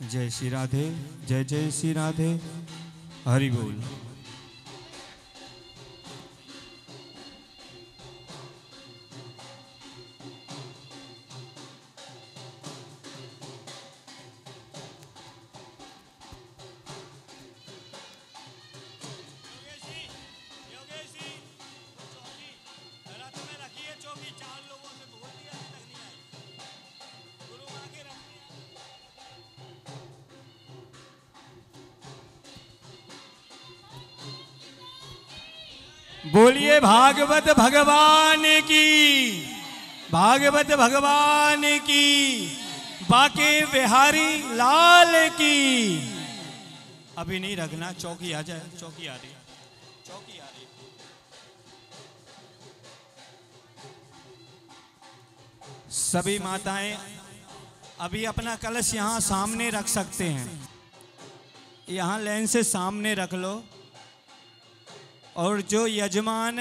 जय श्री राधे, जय जय श्री राधे, हरि बोल। बोलिए भागवत भगवान की, भागवत भगवान की, बाके बिहारी लाल की। अभी नहीं रखना, चौकी आ जाए, चौकी आ रही है, चौकी आ रही है। सभी माताएं अभी अपना कलश यहाँ सामने रख सकते हैं, यहाँ लाइन से सामने रख लो। और जो यजमान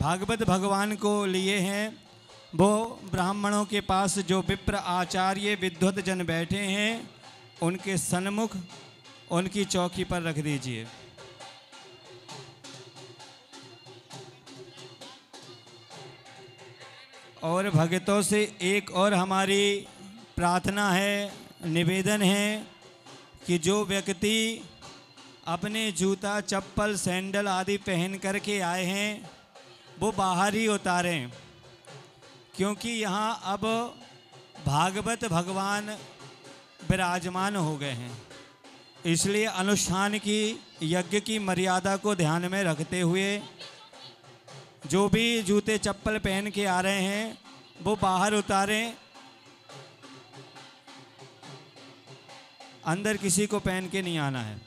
भागवत भगवान को लिए हैं वो ब्राह्मणों के पास जो विप्र आचार्य विद्वत जन बैठे हैं उनके सन्मुख उनकी चौकी पर रख दीजिए। और भक्तों से एक और हमारी प्रार्थना है, निवेदन है कि जो व्यक्ति अपने जूता चप्पल सैंडल आदि पहन करके आए हैं वो बाहर ही उतारें, क्योंकि यहाँ अब भागवत भगवान विराजमान हो गए हैं। इसलिए अनुष्ठान की यज्ञ की मर्यादा को ध्यान में रखते हुए जो भी जूते चप्पल पहन के आ रहे हैं वो बाहर उतारें, अंदर किसी को पहन के नहीं आना है।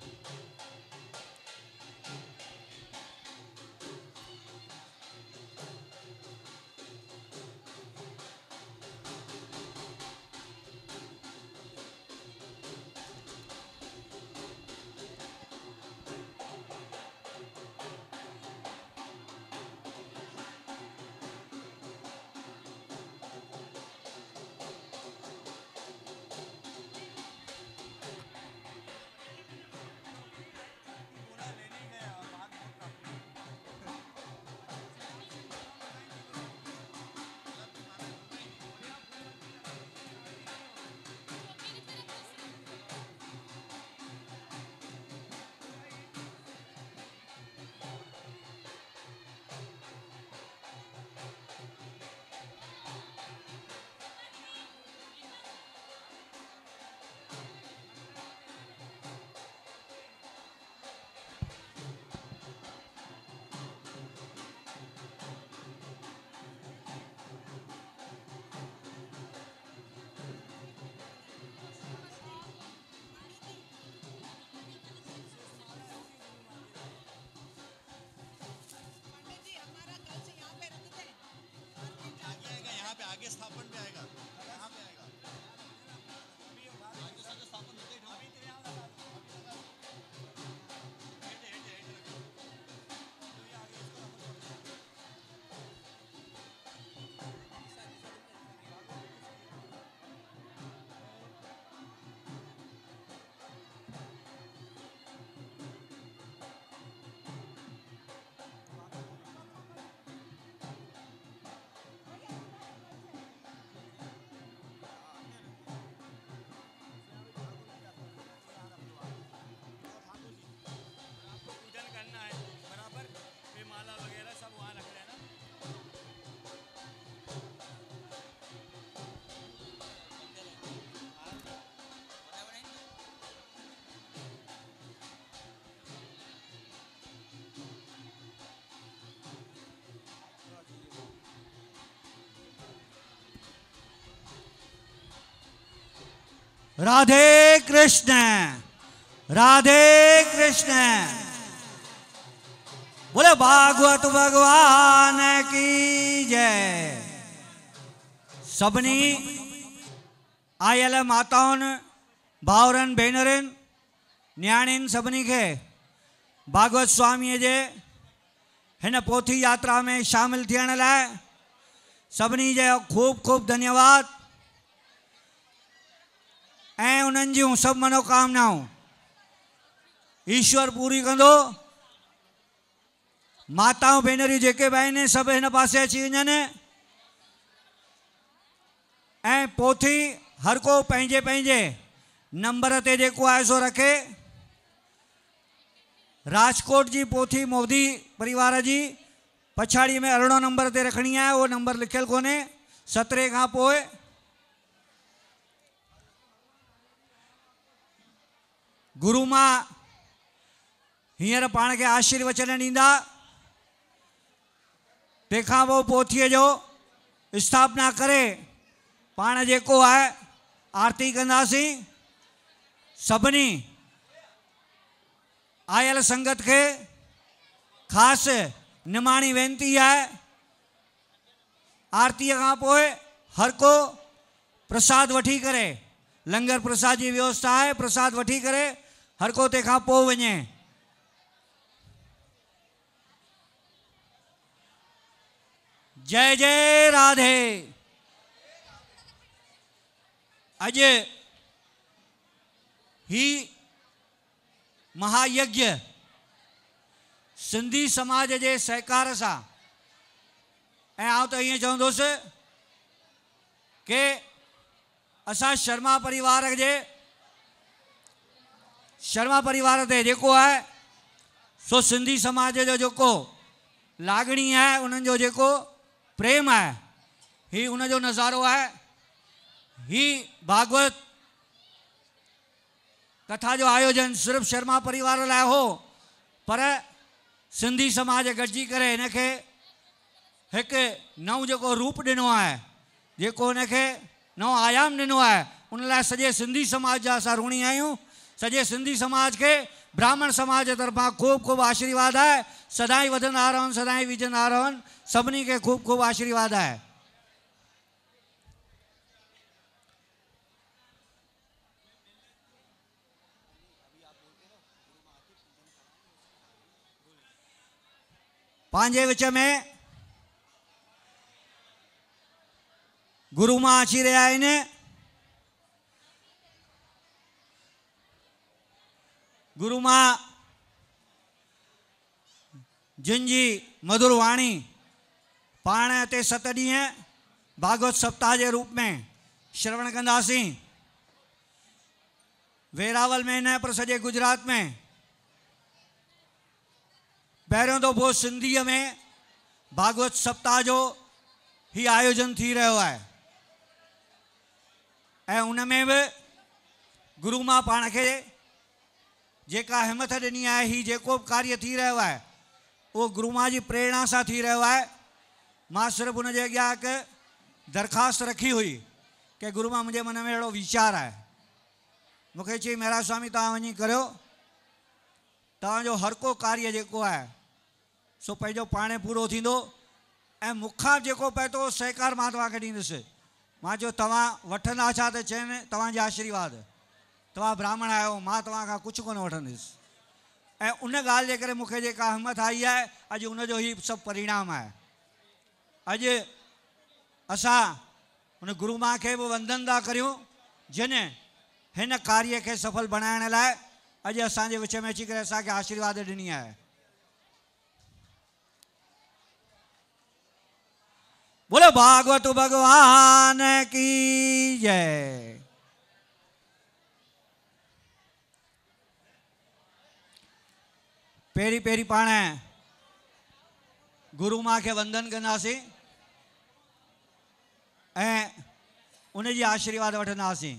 आगे स्थापन पे आएगा, यहाँ पे आएगा। आगे सारे स्थापन होते ही राधे कृष्ण, राधे कृष्ण। बोले भागवत भगवान की जय। सबनी आयल माताओं भावरन भेनरन न्याणीन सबनी के भागवत स्वामी जे हिन पोथी यात्रा में शामिल थियण लाइ सभिनी जो खूब खूब धन्यवाद। उन्हनि जूं सभु मनोकामनाऊं ईश्वर पूरी कंदो। माताऊं भेनरियूं जेके बि आहिनि सभु हिन पासे अची वञनि ऐं पोथी हर को पंहिंजे पंहिंजे नंबर ते जेको आहे सो रखे। राजकोट जी पोथी मोदी परिवार जी पछाड़ी में 18 नंबर ते रखणी आहे, उहो नंबर लिखियल कोन्हे। 17 खां पोइ गुरु मां हींअर पाण खे आशीर्वचन ॾींदा। तंहिंखां पोइ पोथीअ जो स्थापना करे पाण जेको आहे आरती कंदासीं। सभिनी आयल संगत के ख़ासि निमाणी वेनती है, आरती खां पोइ हर को प्रसाद वठी करे, लंगर प्रसाद की व्यवस्था है, प्रसाद वठी करे हर को तंहिंखां पोइ वञे। जय जय राधे। अज ही महायज्ञ सिंधी समाज के सहकार से आउं तो ये चवंदुसि कि असां शर्मा परिवार ते जेको है सो सिंधी समाज जो जेको लागणी है, उन्हनि जो जेको प्रेम है, ही उन जो नज़ारो है। ही भागवत कथा जो आयोजन सिर्फ शर्मा परिवार लाइ हो, पर सिंधी समाज गॾिजी करे इनके एक नओं जेको रूप ॾिनो आहे, जेको इनके नओं आयाम ॾिनो आहे, उन लाइ सॼे सिंधी समाज जा असां ऋणी आहियूं। सॼे सिंधी समाज के ब्राह्मण समाज जे तरफां खूब खूब आशीर्वाद है। सदाई वधंदा रहनि, सदाई विझंदा रहनि, सभिनी के खूब खूब आशीर्वाद है। पांजे विच में गुरु मां अची रहिया आहिनि। गुरु मां जिनजी मधुर वाणी पाण ते 7 ॾींहं भागवत सप्ताह के रूप में श्रवण कंदासीं। वेरावल में न पर सॼे गुजरात में पहिरियों दफ़ो सिंधीअ में भागवत सप्ताह जो ही आयोजन थी रहियो आहे ऐं उन में भी गुरु मां पाण खे जेका हिम्मत ॾिनी आहे, ही जेको कार्य थी रहियो आहे वो गुरु मां जी प्रेरणा सां थी रहियो आहे। मां सिर्फ उन जे अॻियां हिकु दरख़्वास्त रखी हुई कि गुरु मां मुंहिंजे मन में अहिड़ो वीचार आहे, मूंखे चई मेहरा स्वामी तव्हां वञी करियो, तव्हांजो हर को कार्य जेको आहे सो पंहिंजो पाणे पूरो थींदो ऐं मूंखां जेको पए थो सहकार मां तव्हांखे ॾींदुसि। मां चयो तव्हां वठंदा छा त चइनि तव्हांजा आशीर्वाद, तव्हां ब्राह्मण आहियो, मां तव्हां खां कुझु कोन वठंदुसि। ऐं उन ॻाल्हि जे करे मूंखे जेका हिम्मत आई आहे, अॼु उनजो ही सभु परिणाम आहे। अॼु असां उन गुरु मां खे बि वंदन था करियूं जिन हिन कार्य खे सफल बणाइण लाइ अॼु असांजे विच में अची करे असांखे आशीर्वाद ॾिनी आहे। बोलो भागवत भगवान की जय। पेरी पेरी पाण गुरु मां के वंदन कंदासीं ऐं उन जी आशीर्वाद वठंदासीं।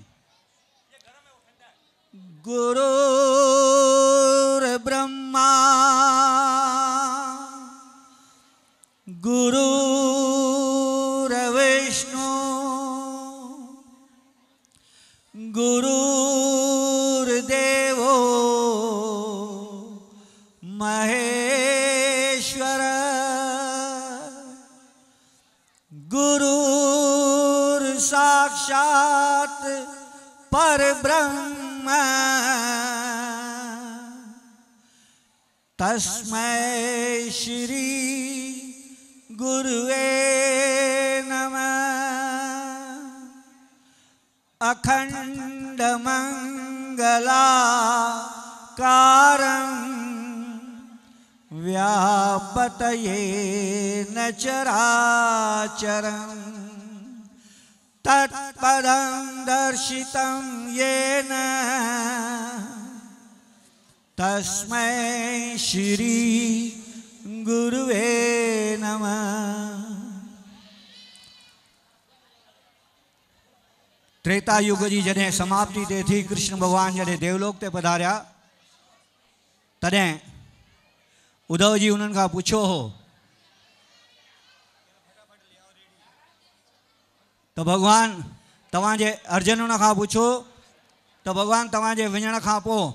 गुरुर् ब्रह्मा गुरुर्विष्णु गुरुर्देवो महेश्वर गुरुर्साक्षात् परब्रह्म तस्मै श्री गुरुवे नमः। अखंड मंगलाकारं व्यापतयेन चराचरं तत्पदं दर्शितं येन तस्मै श्री गुरुवे नमः। त्रेता युग जी जॾहिं समाप्ति ते थी, कृष्ण भगवान जॾहिं देवलोक ते पधारिया तॾहिं उद्धव जी उन्हनि खां पुछियो हो त भगवान तव्हांजे अर्जुन उन खां पुछो त भगवान तव्हांजे वञण खां पोइ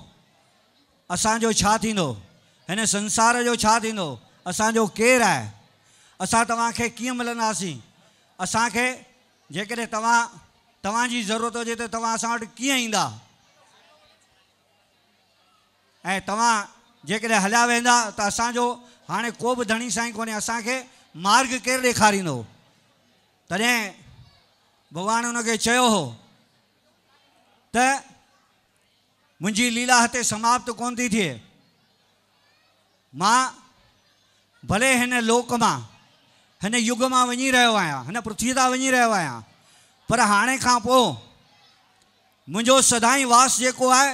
असांजो छा थींदो, हिन संसार जो छा थींदो, असांजो केरु आहे, असां तव्हांखे कीअं मिलंदासीं, असांखे जेकॾहिं तव्हांजी ज़रूरत हुजे त तव्हां असां वटि कीअं ईंदा, ऐं तव्हां जेकॾहिं हलिया वेंदा त असांजो हाणे को बि धणी साईं कोन्हे, असांखे मार्ग केरु ॾेखारींदो। तॾहिं भगवान हुनखे चयो हो त मुंहिंजी लीला हिते समाप्त कोन थी थिए, मां भले हिन लोक मां हिन युग मां वञी रहियो आहियां, हिन पृथ्वी तां वञी रहियो आहियां, पर हाणे खां पोइ मुंहिंजो सदाईं वास जेको आहे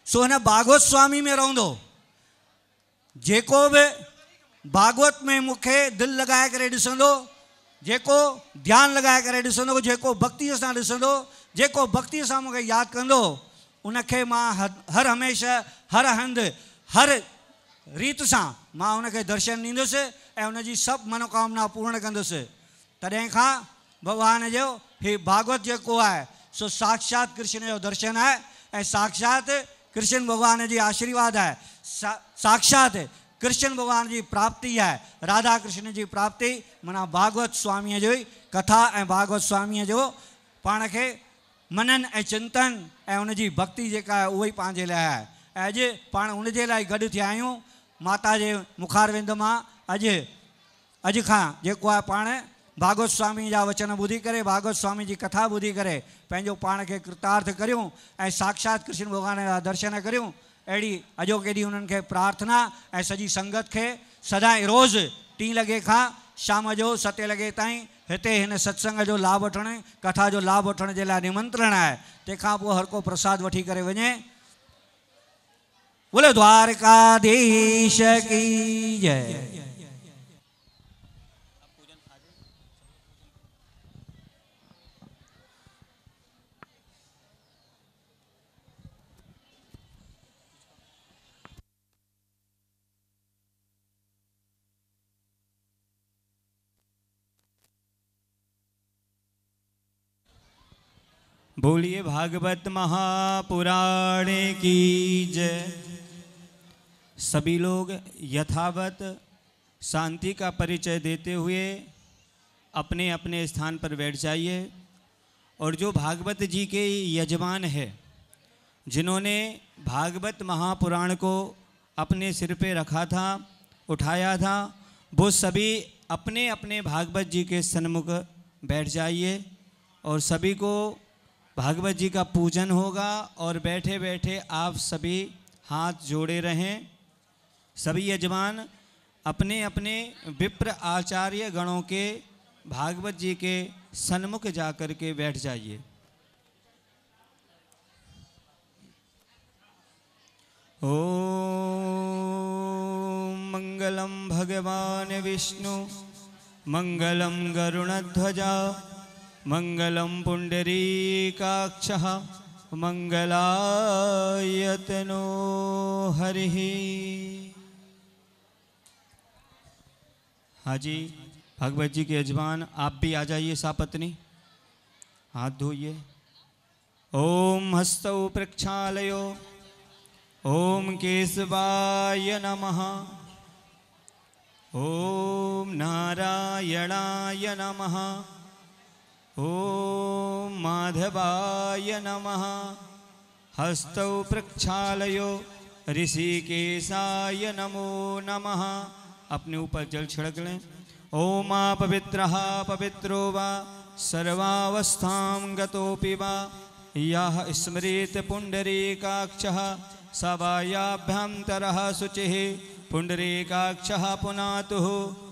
सो हिन भागवत स्वामी में रहंदो। जेको बि भागवत में मूंखे दिलि लॻाए करे ॾिसंदो, जेको ध्यानु लॻाए करे ॾिसंदो, जेको भक्तीअ सां ॾिसंदो, जेको भक्तीअ सां मूंखे यादि कंदो, उनखे मां हर हमेशह हर हंधि हर रीत सां मां उनखे दर्शन ॾींदुसि ऐं उनजी सभु मनोकामना पूर्ण कंदुसि। तॾहिं खां भगवान जो हे भागवत जेको आहे सो साक्षात कृष्ण जो दर्शन आहे ऐं साक्षात कृष्ण भगवान जी आशीर्वाद आहे, साक्षात कृष्ण भगवान जी प्राप्ति आहे, राधा कृष्ण जी प्राप्ति माना भागवत स्वामीअ जो कथा ऐं भागवत स्वामीअ जो पाण खे मनन ऐं चिंतन ऐं उनजी भक्ति जेका आहे उहा ई पंहिंजे लाइ आहे। ऐं अॼु पाण उनजे लाइ गॾु थिया आहियूं। माता जे मुखारविंद मां अॼु खां जेको आहे पाण भागवत स्वामी जा वचन ॿुधी करे, भागवत स्वामी जी कथा ॿुधी करे पंहिंजो पाण खे कृतार्थ करियूं ऐं साक्षात कृष्ण भगवान जा दर्शन करियूं। अहिड़ी अॼोके ॾींहुं उन्हनि खे प्रार्थना ऐं सॼी संगत खे सदाईं रोज़ु 3 लॻे खां शाम जो 7 लॻे ताईं हिते हिन सत्संग जो लाभ वठण, कथा जो लाभ वठण जे लाइ निमंत्रण आहे। तंहिंखां पोइ हर को प्रसाद वठी करे वञे। बोले द्वारकाधीश की जय। बोलिए भागवत महापुराण की जय। सभी लोग यथावत शांति का परिचय देते हुए अपने अपने स्थान पर बैठ जाइए। और जो भागवत जी के यजमान है, जिन्होंने भागवत महापुराण को अपने सिर पे रखा था, उठाया था, वो सभी अपने अपने भागवत जी के सन्मुख बैठ जाइए और सभी को भागवत जी का पूजन होगा। और बैठे बैठे आप सभी हाथ जोड़े रहें। सभी यजमान अपने अपने विप्र आचार्य गणों के भागवत जी के सन्मुख जाकर के बैठ जाइए। ओम मंगलम भगवान विष्णु मंगलम गरुणध्वजा मंगलम पुंडरीकाक्षः मंगलायतनो हरिः। हाजी भागवत जी के यजमान आप भी आ जाइए, सापत्नी हाथ धोइए। ओम हस्तौ प्रक्षालयो ओम केशवाय नमः। ओम नारायणाय नमः। ओम माधवाय नमः। हस्तौ प्रक्षालयो ऋषिकेशाय नमो नमः। अपने ऊपर जल छिड़क लें। ओम पवित्रः पवित्रो वा सर्वावस्थां गतोऽपि वा यः स्मरेत् पुण्डरीकाक्षः सवायाभ्यन्तरः शुचिः पुण्डरीकाक्षः पुनातुः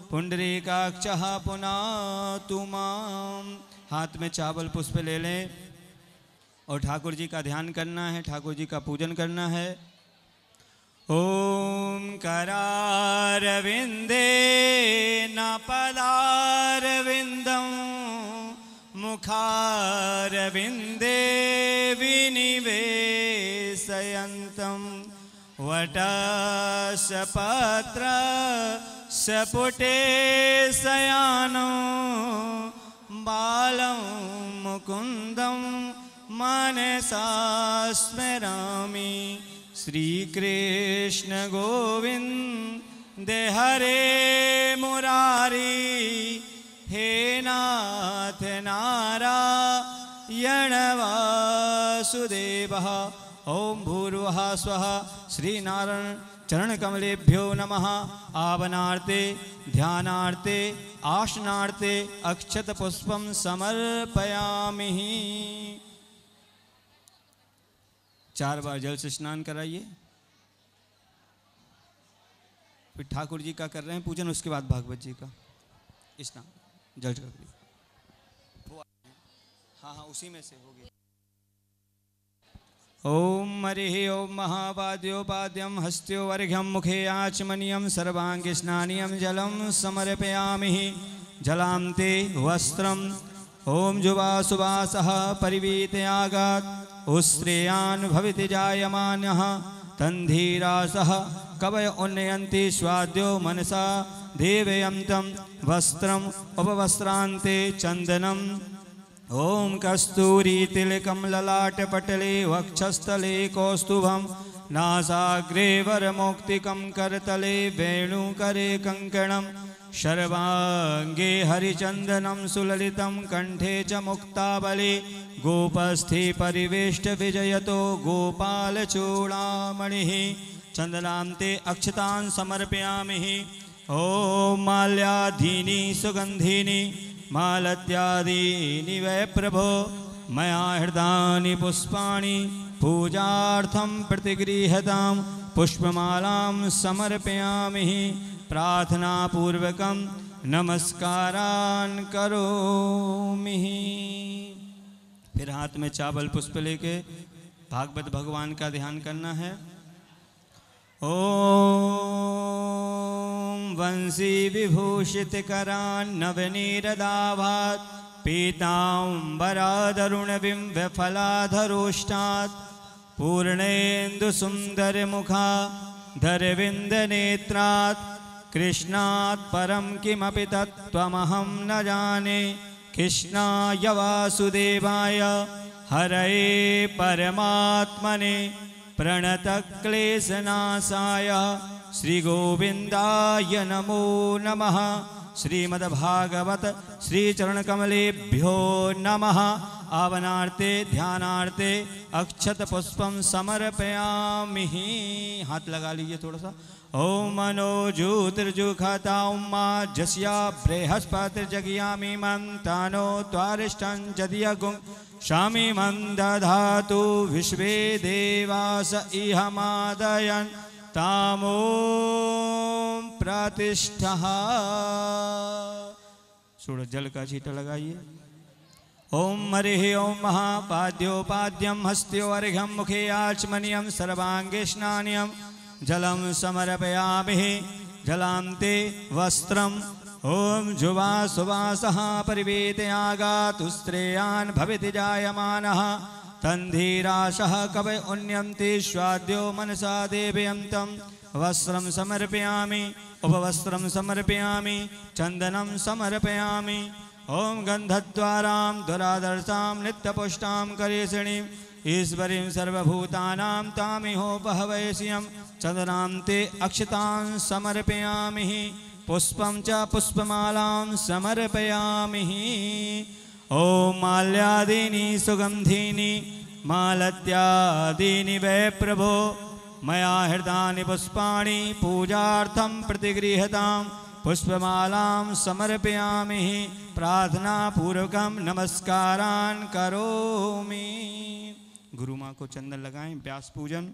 पुण्डरीकाक्षः पुनातु मां। हाथ में चावल पुष्प ले लें और ठाकुर जी का ध्यान करना है, ठाकुर जी का पूजन करना है। ओम करारविंदे न पदारविंदं मुखारविंदे विनिवेशयन्तं वटसपत्र सपुटे शयानो बालं मुकुन्दं मनसा स्मरामि। श्री कृष्ण गोविंद हरे मुरारी हे नाथ नारायण वासुदेवः। ओम भूर्भुवः स्वः श्रीनारायण चरण कमलेभ्यो नमः। आवनार्ते ध्यानार्ते आसनार्ते अक्षत पुष्पम समर्पयामि। 4 बार जल से स्नान कराइए। फिर ठाकुर जी का कर रहे हैं पूजन, उसके बाद भागवत जी का स्नान जल कर। हाँ उसी में से होगी। ओम हरिः ओम महावाद्योपाद्यं हस्त्यो वर्घ्यं मुखे आचमनीयं सर्वांगे स्नानीयं जलं समर्पयामि। जलान्ते वस्त्रम् ओम जुवासुवासः परिवीतयागात् उश्रेयान् भविति जायमानः तन्धीरासः कवय उन्नयन्ति स्वाद्यो मनसा देवयन्तं वस्त्रम् उपवस्त्रान्ते चन्दनम् ओम कस्तूरी तिलकं ललाटपटले वक्षस्थले कौस्तुभं नासाग्रे वरमौक्तिकं करतले वेणुकरे कङ्कणं सर्वांगे हरिचंदनं सुललितं कंठे च मुक्तावली गोपस्थे परिवेष्ट विजयतो गोपालचूड़ामणिः। चंदनान्ते अक्षतान् समर्पयामि। ओम माल्याधीनि सुगंधीनि मालत्यादीनि वै प्रभो मया हृदानि पुष्पाणि पूजार्थं प्रतिगृह्यतां पुष्पमालां समर्पयामि। प्रार्थना पूर्वकं नमस्कारान् करोमि। फिर हाथ में चावल पुष्प लेके भागवत भगवान का ध्यान करना है। ओम वंशी विभूषित करान् नवनीरदाभात् पीताम्बरादरुणबिम्ब फलाधरोष्टात् पूर्णेन्दु सुंदर मुखा धरविंद नेत्रात् कृष्णात् परं किमपि तत्त्वमहं न जाने। कृष्णाय वासुदेवाय हरये परमात्मने प्रणतक्लेशनाशाय श्रीगोविन्दाय नमो नमः। श्रीमद्भागवत श्रीचरणकमलेभ्यो नमः। आवनार्ते ध्यानार्ते अक्षत पुष्पम समर्पयामि। हाथ लगा लीजिए थोड़ा सा। ओम मनो ज्योतिर्जुखता उम्मा जस्या बृहस्पतिर्जगयामि मंतानो त्वारिष्ठं जदियगुं शामि मंदधातु विश्वे देवास इहमादयन् तामो प्रतिष्ठः। सूरज जल का छींटा लगाइए। ओम हरिः ओम महापाद्योपाद्यं हस्त्यो अर्घ्यं मुखे आचमनीयं सर्वांगे स्नानीयं जलं समर्पयामि। जलान्ते वस्त्रम् ओम जुवासुवासः परिवेतयागात् उस्त्रेयान् भविति जायमानः तन्धीरासः कवय उन्यन्ति स्वाद्यो मनसा देवयन्तं वस्त्रं समर्पयामि। उपवस्त्रं समर्पयामि। चन्दनं समर्पयामि। ओम गन्धद्वारां दुरादर्शां नित्यपुष्टां करेशिणीं ईश्वरीं सर्वभूतानां तामिहोपहवैष्यं चन्दनान्ते अक्षतान् समर्पयामि। पुष्पं च पुष्पमालां समर्पयामि। ओम माल्यादीनि सुगंधीनि मालत्यादीनि वै प्रभो मया हृदानि पुष्पाणि पूजार्थं प्रतिगृह्यतां पुष्पमालां समर्पयामि। प्रार्थना पूर्वकम नमस्कारान करोमि। गुरु माँ को चंदन लगाएं। व्यास पूजन।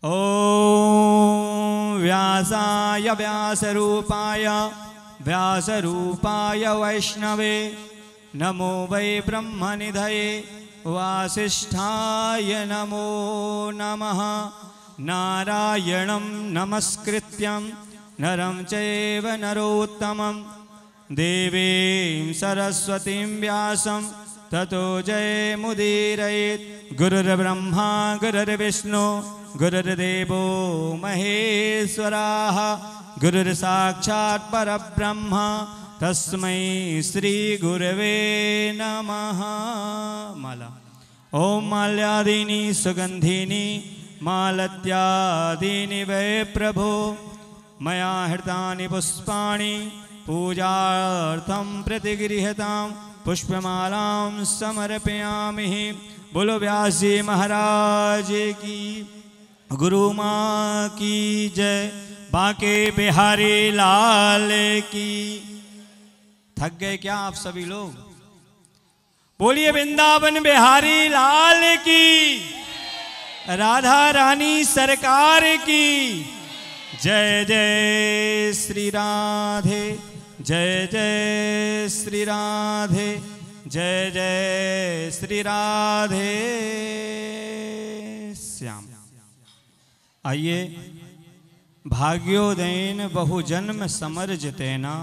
ओम व्यासाय व्यासरूपाय व्यासरूपाय वैष्णवे नमो वै ब्रह्मनिधये वासिष्ठाय नमो नमः। नारायणं नमस्कृत्यं नरं चैव नरोत्तमं देवीं सरस्वतीं व्यासं ततो जयमुदीरयेत्। गुरुर्ब्रह्मा गुरुर्विष्णु गुरुर्देवो महेश्वराः गुरुर्साक्षात् परब्रह्म तस्मै श्री गुरवे नमः। माला। ओम माल्यादीनि सुगंधिनी मालत्यादीनि वै प्रभो मया हृतानि पुष्पाणि पूजार्थं प्रतिगृह्यतां पुष्पमालां समर्पयामि। बोलो व्यास जी महाराज की। गुरु माँ की जय। बांके बिहारी लाल की। थक गए क्या आप सभी लोग? बोलिए वृंदावन बिहारी लाल की। राधा रानी सरकार की जय। जय श्री राधे जय जय श्री राधे जय जय श्री राधे श्याम। आइए। भाग्योदयन बहुजन्म समर्जितेना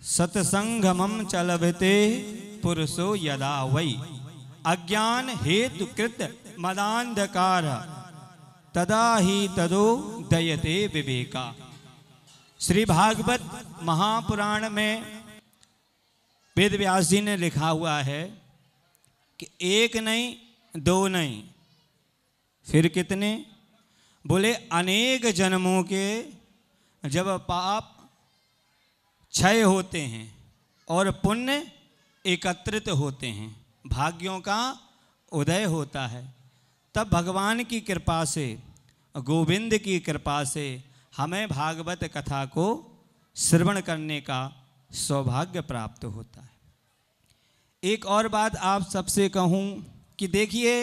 सत्संगमं चलभते पुरुषो यदा वै अज्ञान हेतु कृत मदांधकार तदा ही तदो दयते विवेका। श्री भागवत महापुराण में वेद व्यास जी ने लिखा हुआ है कि एक नहीं दो नहीं फिर कितने? बोले अनेक जन्मों के जब पाप क्षय होते हैं और पुण्य एकत्रित होते हैं, भाग्यों का उदय होता है, तब भगवान की कृपा से गोविंद की कृपा से हमें भागवत कथा को श्रवण करने का सौभाग्य प्राप्त होता है। एक और बात आप सबसे कहूँ कि देखिए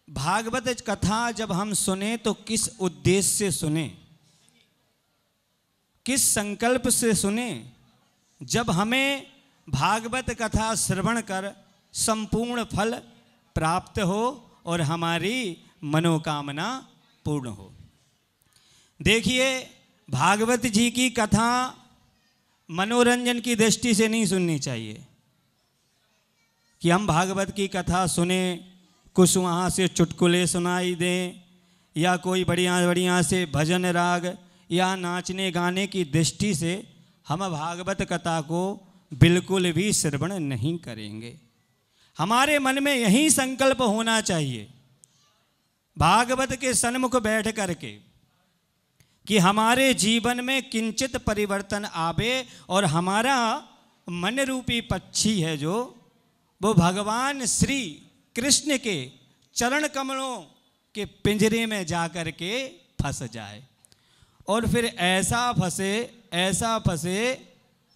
भागवत कथा जब हम सुने तो किस उद्देश्य से सुने, किस संकल्प से सुने? जब हमें भागवत कथा श्रवण कर संपूर्ण फल प्राप्त हो और हमारी मनोकामना पूर्ण हो। देखिए भागवत जी की कथा मनोरंजन की दृष्टि से नहीं सुननी चाहिए कि हम भागवत की कथा सुने, कुछ वहाँ से चुटकुले सुनाई दें या कोई बढ़िया बढ़िया से भजन राग या नाचने गाने की दृष्टि से हम भागवत कथा को बिल्कुल भी श्रवण नहीं करेंगे। हमारे मन में यही संकल्प होना चाहिए भागवत के सन्मुख बैठ करके कि हमारे जीवन में किंचित परिवर्तन आवे और हमारा मन रूपी पक्षी है जो वो भगवान श्री कृष्ण के चरण कमलों के पिंजरे में जाकर के फंस जाए और फिर ऐसा फंसे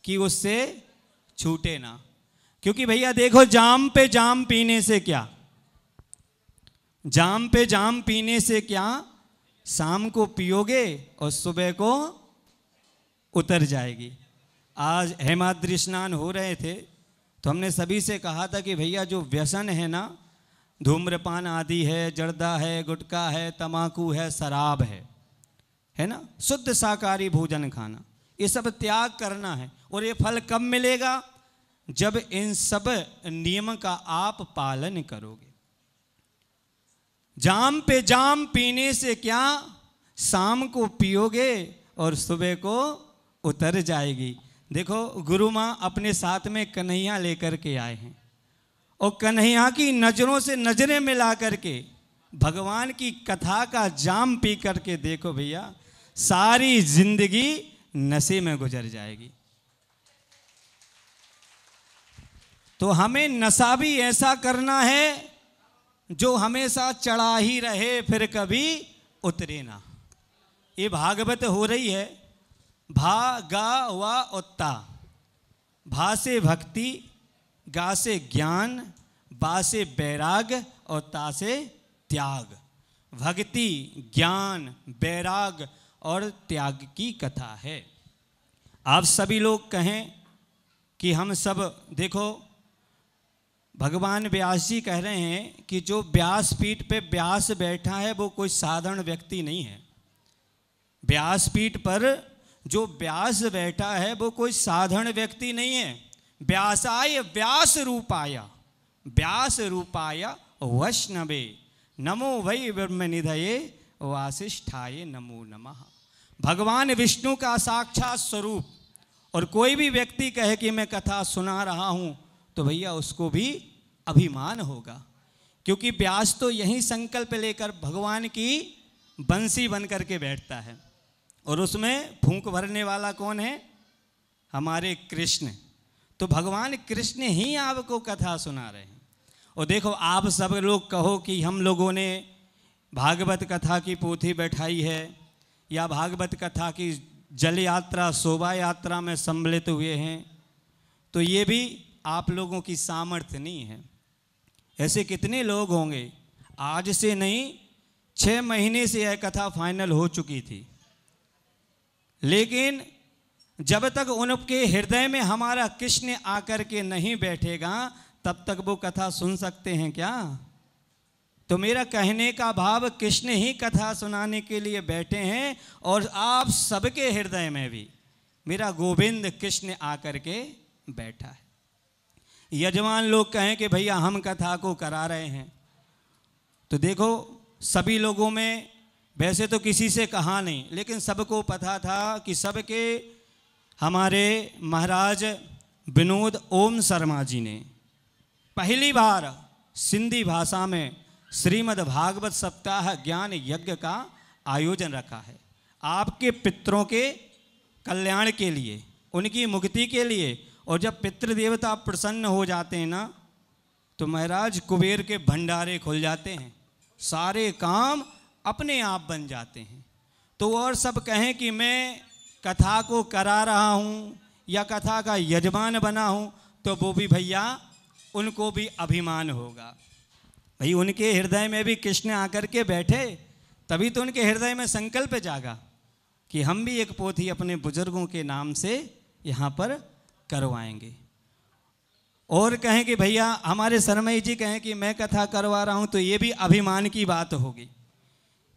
कि उससे छूटे ना। क्योंकि भैया देखो जाम पे जाम पीने से क्या, जाम पे जाम पीने से क्या, शाम को पियोगे और सुबह को उतर जाएगी। आज हेमाद्रि स्नान हो रहे थे तो हमने सभी से कहा था कि भैया जो व्यसन है ना, धूम्रपान आदि है, जर्दा है, गुटखा है, तमाकू है, शराब है ना, शुद्ध शाकाहारी भोजन खाना, ये सब त्याग करना है। और ये फल कब मिलेगा? जब इन सब नियम का आप पालन करोगे। जाम पे जाम पीने से क्या, शाम को पियोगे और सुबह को उतर जाएगी। देखो गुरु माँ अपने साथ में कन्हैया लेकर के आए हैं और कन्हैया की नजरों से नजरें मिला करके भगवान की कथा का जाम पी करके देखो भैया, सारी जिंदगी नशे में गुजर जाएगी। तो हमें नशा भी ऐसा करना है जो हमेशा चढ़ा ही रहे, फिर कभी उतरे ना। ये भागवत हो रही है भा गा वा उत्ता, भा से भक्ति, गा से ज्ञान, बा से बैराग और ता से त्याग। भक्ति, ज्ञान, बैराग और त्याग की कथा है। आप सभी लोग कहें कि हम सब, देखो भगवान व्यास जी कह रहे हैं कि जो व्यासपीठ पे व्यास बैठा है वो कोई साधारण व्यक्ति नहीं है। व्यासपीठ पर जो व्यास बैठा है वो कोई साधारण व्यक्ति नहीं है। व्यासाय व्यास रूपाय, व्यास रूपाय वैष्णवे नमो वै ब्रह्मनिधये वासिष्ठाय नमो नमः। भगवान विष्णु का साक्षात स्वरूप। और कोई भी व्यक्ति कहे कि मैं कथा सुना रहा हूं तो भैया उसको भी अभिमान होगा, क्योंकि व्यास तो यही संकल्प लेकर भगवान की बंसी बन करके बैठता है और उसमें फूंक भरने वाला कौन है? हमारे कृष्ण। तो भगवान कृष्ण ही आपको कथा सुना रहे हैं। और देखो आप सब लोग कहो कि हम लोगों ने भागवत कथा की पोथी बैठाई है या भागवत कथा की जल यात्रा, शोभा यात्रा में सम्मिलित हुए हैं, तो ये भी आप लोगों की सामर्थ्य नहीं है। ऐसे कितने लोग होंगे? आज से नहीं 6 महीने से यह कथा फाइनल हो चुकी थी, लेकिन जब तक उनके हृदय में हमारा कृष्ण आकर के नहीं बैठेगा तब तक वो कथा सुन सकते हैं क्या? तो मेरा कहने का भाव, कृष्ण ही कथा सुनाने के लिए बैठे हैं और आप सबके हृदय में भी मेरा गोविंद कृष्ण आकर के बैठा है। यजमान लोग कहें कि भैया हम कथा को करा रहे हैं, तो देखो सभी लोगों में, वैसे तो किसी से कहा नहीं, लेकिन सबको पता था कि सबके हमारे महाराज विनोद ओम शर्मा जी ने पहली बार सिंधी भाषा में श्रीमद् भागवत सप्ताह ज्ञान यज्ञ का आयोजन रखा है। आपके पितरों के कल्याण के लिए, उनकी मुक्ति के लिए। और जब पितृ देवता प्रसन्न हो जाते हैं ना, तो महाराज कुबेर के भंडारे खुल जाते हैं, सारे काम अपने आप बन जाते हैं। तो और सब कहें कि मैं कथा को करा रहा हूँ या कथा का यजमान बना हूँ, तो वो भी भैया उनको भी अभिमान होगा। भाई उनके हृदय में भी कृष्ण आकर के बैठे, तभी तो उनके हृदय में संकल्प जागा कि हम भी एक पोथी अपने बुजुर्गों के नाम से यहाँ पर करवाएंगे। और कहें कि भैया हमारे शर्मई जी कहें कि मैं कथा करवा रहा हूँ, तो ये भी अभिमान की बात होगी,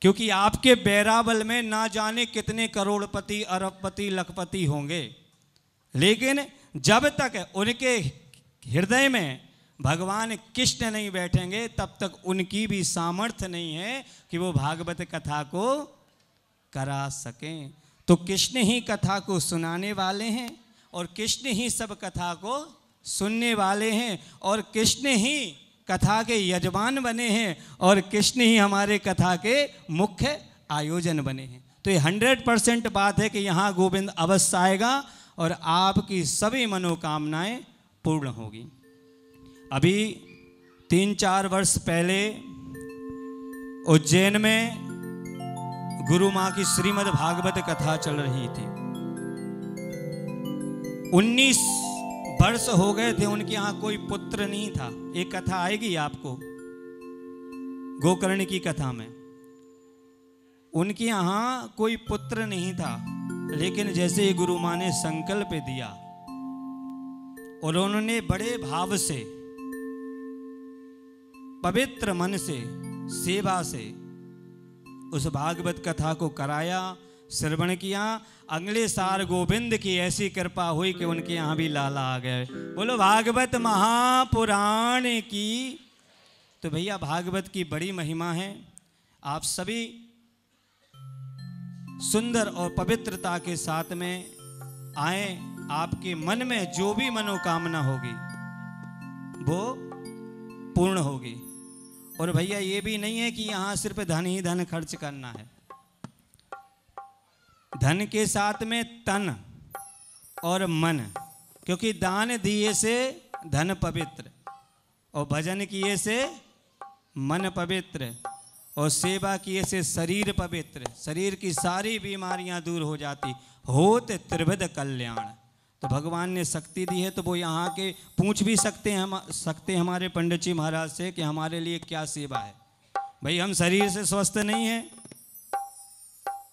क्योंकि आपके बैराबल में ना जाने कितने करोड़पति, अरबपति, लखपति होंगे, लेकिन जब तक उनके हृदय में भगवान कृष्ण नहीं बैठेंगे तब तक उनकी भी सामर्थ्य नहीं है कि वो भागवत कथा को करा सकें। तो कृष्ण ही कथा को सुनाने वाले हैं और कृष्ण ही सब कथा को सुनने वाले हैं और कृष्ण ही कथा के यजमान बने हैं और कृष्ण ही हमारे कथा के मुख्य आयोजन बने हैं। तो ये 100% बात है कि यहाँ गोविंद अवश्य आएगा और आपकी सभी मनोकामनाएं पूर्ण होगी। अभी 3-4 वर्ष पहले उज्जैन में गुरु माँ की श्रीमद् भागवत कथा चल रही थी। 19 वर्ष हो गए थे, उनके यहाँ कोई पुत्र नहीं था। एक कथा आएगी आपको गोकर्ण की कथा में। उनके यहाँ कोई पुत्र नहीं था, लेकिन जैसे ही गुरु माँ ने संकल्प दिया और उन्होंने बड़े भाव से, पवित्र मन से, सेवा से उस भागवत कथा को कराया, श्रवण किया। अगले साल गोविंद की ऐसी कृपा हुई कि उनके यहाँ भी लाला आ गए। बोलो भागवत महापुराण की। तो भैया भागवत की बड़ी महिमा है। आप सभी सुंदर और पवित्रता के साथ में आए। आपके मन में जो भी मनोकामना होगी वो पूर्ण होगी। और भैया ये भी नहीं है कि यहाँ सिर्फ धन ही धन खर्च करना है। धन के साथ में तन और मन, क्योंकि दान दिए से धन पवित्र और भजन किए से मन पवित्र और सेवा किए से शरीर पवित्र, शरीर की सारी बीमारियां दूर हो जाती। होत त्रिविध कल्याण। तो भगवान ने शक्ति दी है, तो वो यहाँ के पूछ भी सकते हैं हमारे पंडित जी महाराज से कि हमारे लिए क्या सेवा है। भाई हम शरीर से स्वस्थ नहीं हैं,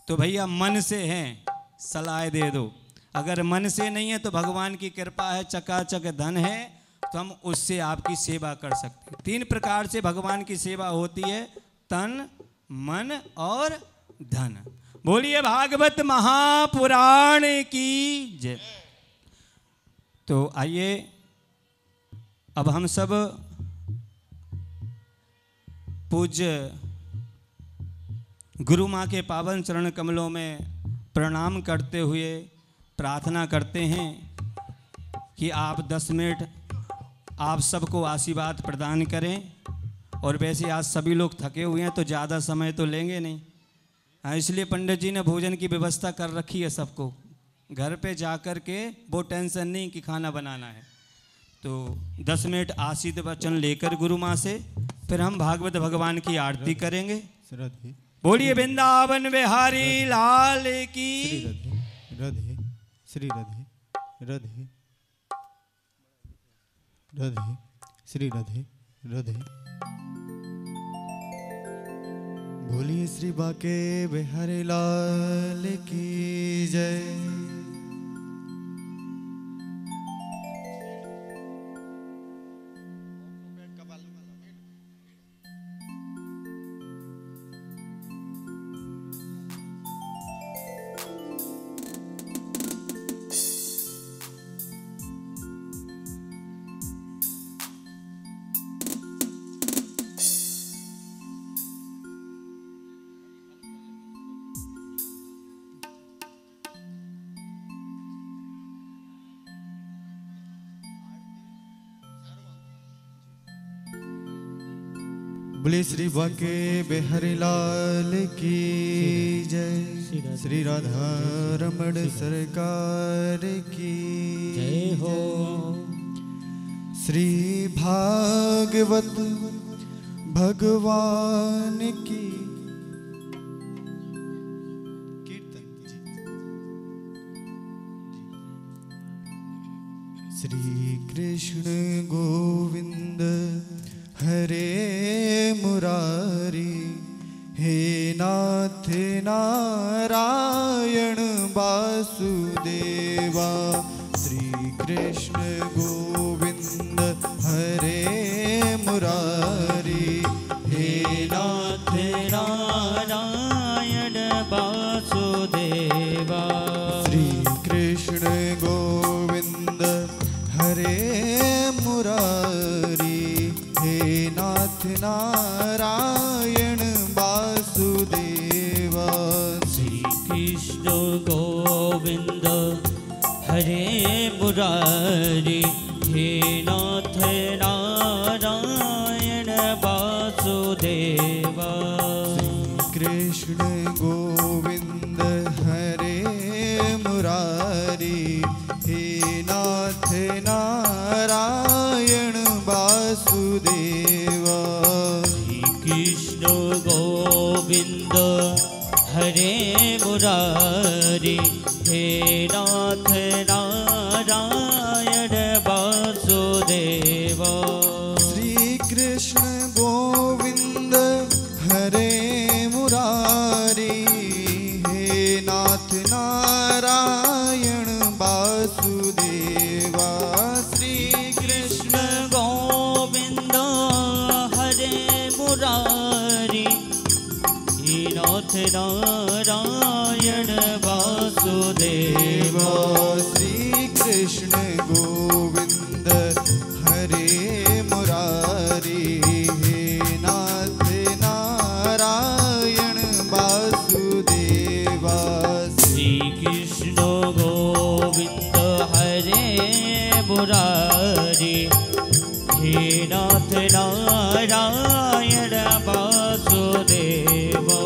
तो भैया मन से हैं, सलाह दे दो। अगर मन से नहीं है तो भगवान की कृपा है, चकाचक धन है, तो हम उससे आपकी सेवा कर सकते हैं। 3 प्रकार से भगवान की सेवा होती है, तन, मन और धन। बोलिए भागवत महापुराण की जय। तो आइए अब हम सब पूज्य गुरु माँ के पावन चरण कमलों में प्रणाम करते हुए प्रार्थना करते हैं कि आप 10 मिनट आप सबको आशीर्वाद प्रदान करें। और वैसे आज सभी लोग थके हुए हैं तो ज़्यादा समय तो लेंगे नहीं, इसलिए पंडित जी ने भोजन की व्यवस्था कर रखी है सबको। घर पे जाकर के वो टेंशन नहीं कि खाना बनाना है। तो 10 मिनट आशीर्वचन लेकर गुरु माँ से फिर हम भागवत भगवान की आरती करेंगे। बोलिए वृंदावन बिहारी लाल की। राधे श्री राधे राधे राधे श्री राधे राधे। बोलिए श्री बाके बिहारी लाल की जय। बोले श्री बाके बिहारी लाल की जय। श्री राधा रमण सरकार की जय हो। श्री भागवत भगवान की कीर्तन। श्री कृष्ण गोविंद हरे मुरारी, हे नाथ नारायण वासुदेवा। श्री कृष्ण गोविंद हरे मुरारी, हे नाथ नारायण वासुदेवा। श्री कृष्ण गोविंद हरे मुरारी, हे नाथ नारायण वासुदेवा। श्री कृष्ण गोविंद हरे मुरारी, हे नाथ नारायण वासुदेवा। श्री कृष्ण गोविंद हरे मुरारी, हे नाथ नारायण वासुदेवा। श्री कृष्ण गोविंद हरे मुरारी, हे नाथ नारायण वासुदेवा। श्री कृष्ण गोविंद हरे मुरारी, हे नाथ नारायण वासुदेवा। श्री कृष्ण गोविंद हरे मुरारी, हे नाथ नारायण वासुदेवा। श्री कृष्ण गोविंद हरे मुरारी, हे नाथ नारायण वासुदेवा। श्री कृष्ण गोविंद हरे मुरारी, हे नाथ नारायण वासुदेवा।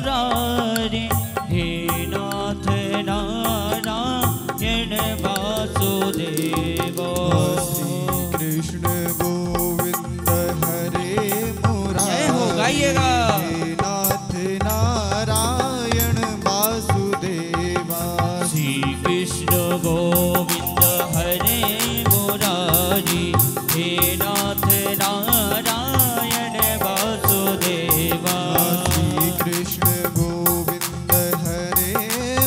मुरारी हे नाथ नारायण वासुदेव। श्री कृष्ण गोविंद हरे मुरारी। जय हो, गाइएगा। हे नाथ नारायण वासुदेवा। श्री कृष्ण गोविंद हरे मुरारी हे नाथ नारायण वासुदेवा। श्री कृष्ण गोविंद हरे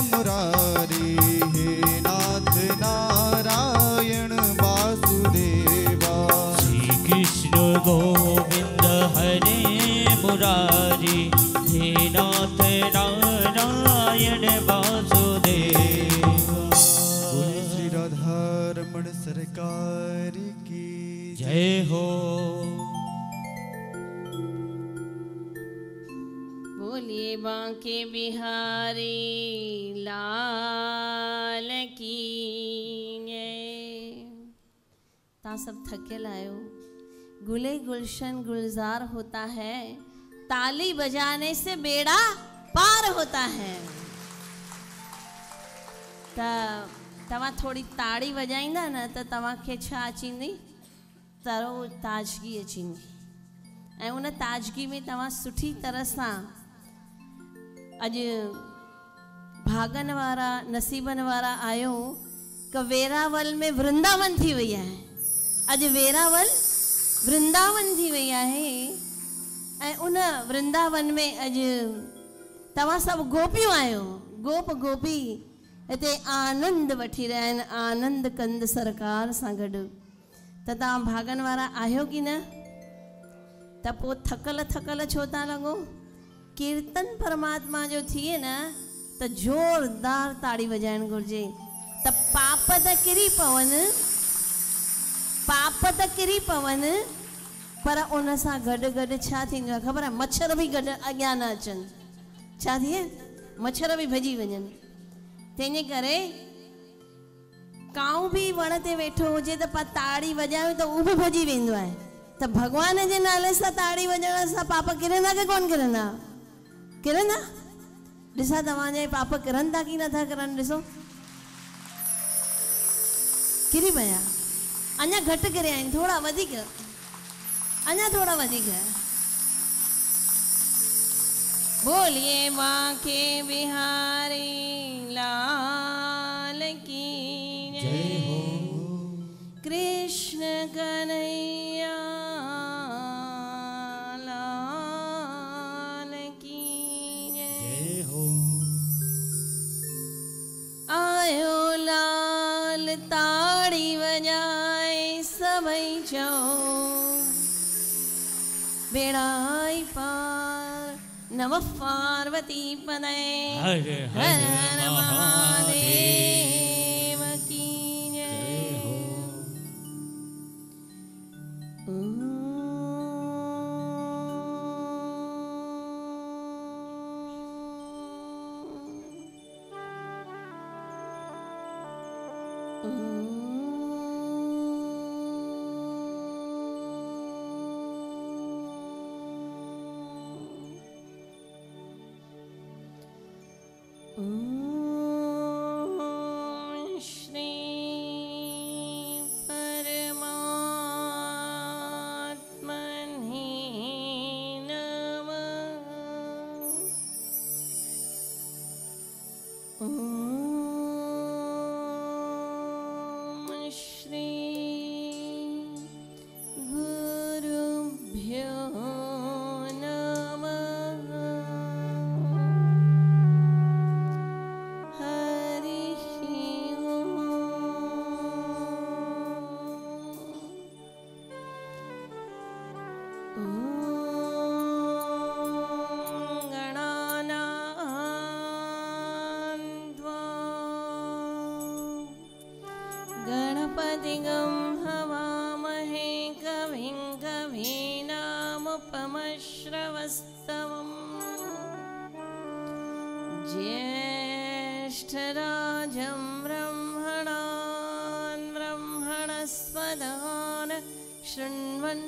मुरारी हे नाथ नारायण वासुदेवा। श्री कृष्ण गोविंद हरे मुरारी हे नाथ नारायण वासुदेवा। बोले श्री राधा रमण सरकार की जय हो। बोलिए बांके बिहारी लाल की जय। ता सब थके लायो। गुले गुलशन गुलजार होता है, ताली बजाने से बेड़ा पार होता है। तव्हां थोड़ी ताड़ी वॼाईंदा न त तव्हांखे छा अचींदी, तरो ताज़गी अचींदी। ऐं उन ताज़गी में तव्हां सुठी तरह सां अॼु भागन वारा नसीबन वारा आयो कि वेरावल में वृंदावन थी वई आहे। अॼु वेरावल वृंदावन थी वई आहे ऐं उन वृंदावन में अॼु तव्हां सभु गोपियूं आहियो। गोप गोपी हिते आनंद वठी रहिया आहिनि, आनंद कंद सरकार सां गॾु। त तव्हां भागन वारा आहियो की न? त पोइ थकल थकल छो था लॻो? कीर्तन परमात्मा जो थिए न त ज़ोरदार ताड़ी वॼाइण घुरिजे। त पाप त किरी पवनि, पाप त किरी पवनि, पर उन सां गॾु गॾु छा थींदो आहे ख़बर आहे? मच्छर बि गॾु अॻियां न अचनि। छा थिए? मच्छर बि भॼी वञनि। तंहिंजे करे काऊं बि वण ते वेठो हुजे त ताड़ी वॼायूं त उहो बि भॼी वेंदो आहे। त भॻवान जे नाले सां ताड़ी वॼाइण सां पाप किरंदा की कोन किरंदा? किरंदा। ॾिसा तव्हांजे पाप किरनि था की नथा किरनि? ॾिसो किरी पिया। अञा घटि किरिया आहिनि, थोरा वधीक, अञा थोड़ा वधीक। बोलिए बांके बिहारी लाल की जय हो। कृष्ण कन्हैया लाल की जय हो। आयो लाल ताड़ी बजाए सबई जाओ, बेड़ाई पार नमः पार्वती पदे हर हर हर महादेव की जय हो। श्री परमात्मने नमः। श्री गुरुभ्यो नमः। हरि गणपतिगं हवामहे कविं कवीनामुपमश्रवस्तमम्। ज्येष्ठराजं ब्रह्मणान् ब्रह्मणस्पदान् शृण्वन्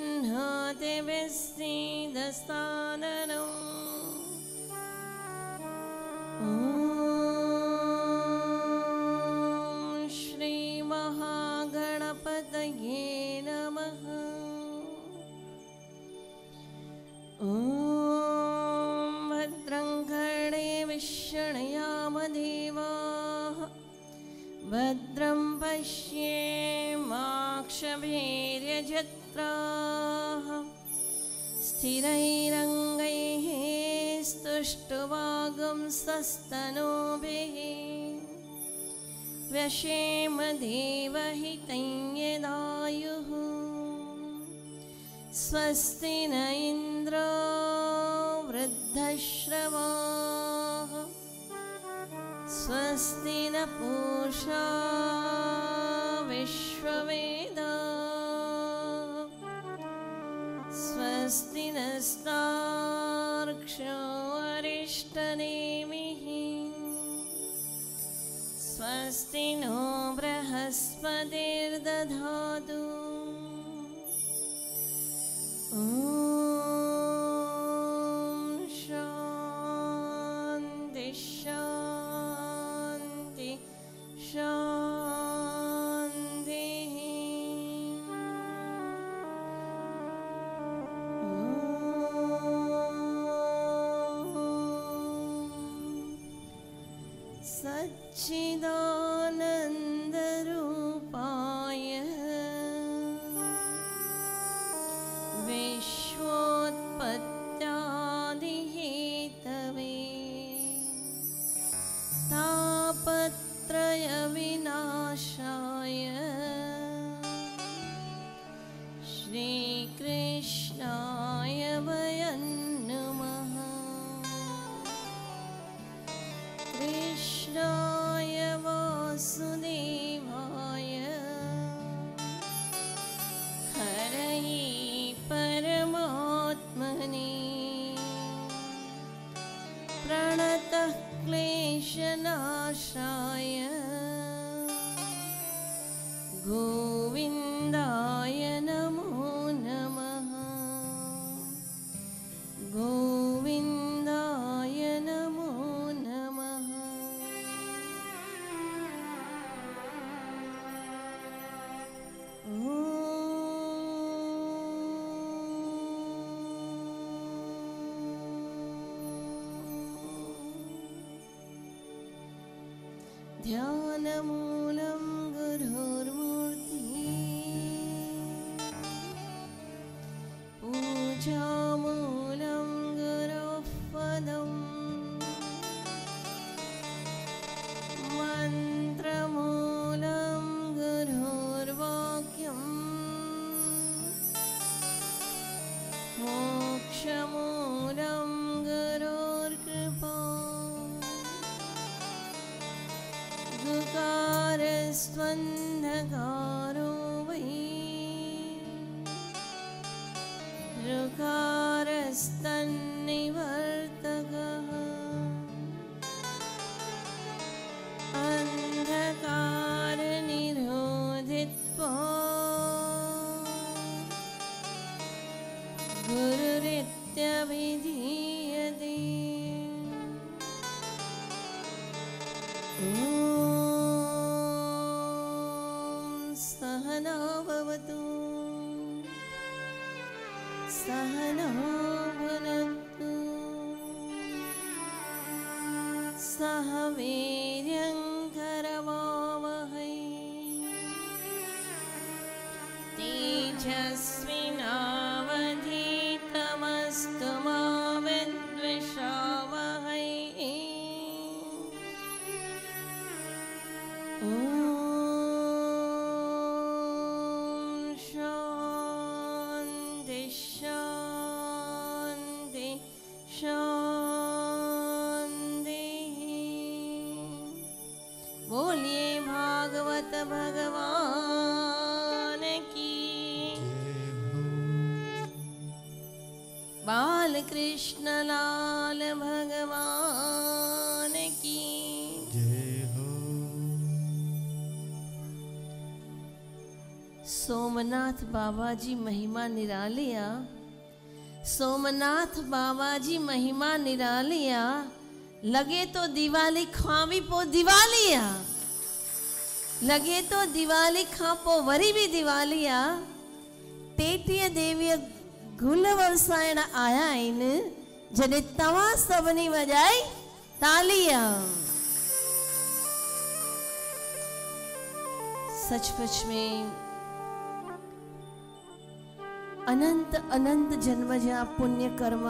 भद्रं पश्येमाक्षभिर्यजत्राः स्थिरैरङ्गैः स्तुष्टुवागुंसस्तनूभिः व्यशेम देवहितं यदायुः स्वस्ति न इन्द्रो वृद्धश्रवाः स्वस्ति न पूषा विश्ववेदाः स्वस्ति नस्तार्क्ष्यो अरिष्टनेमिः स्वस्ति नो बृहस्पतिर्दधातु ॐ शान्ति शान्ति शान्तिः सच्चिदानन्दरूपाय विश्वोत्पत्त्यादिहेतवे तापत्रयविनाशाय श्रीकृष्णाय वयं नमः कृष्णाय वासुदेवाय हरये परमात्मने प्रणतः क्लेशनाशाय गोविन्दाय नमो नमः गोविन्दाय नमो नमः ध्यानमूलं गुरुर्मूर्तिः पूजामूलं गुरोः पदम् मन्त्रमूलं गुरुर्वाक्यम् मोक्षमूलं गुरोर्कृपा ऋकारस्त्वन्धकारो वै ऋकारस्तन्निवर्तकः अन्धकारनिरोधित्वा गुरुरित्यभिधीयते सहना भवतु सहना भुनक्तु सह वीर्यङ्करवावहै तेजस्विनावधीतमस्तु मा विद्विषावहै शान्ति शान्ति शान्तिः बोलिए भागवत भगवान की बाल कृष्ण लाल भगवान की सोमनाथ बाबा जी महिमा निरालिया सोमनाथ बाबा जी महिमा निरालिया लगे तो दिवाली खावी पो दिवालिया लगे तो दिवाली खां पो वरी भी दिवालिया टेटीह देवीअ गुल वरसाइण आया आहिनि जॾहिं तव्हां सभिनी वॼाई तालिया सचमुच में अनंत अनंत जन्म जा पुण्य कर्म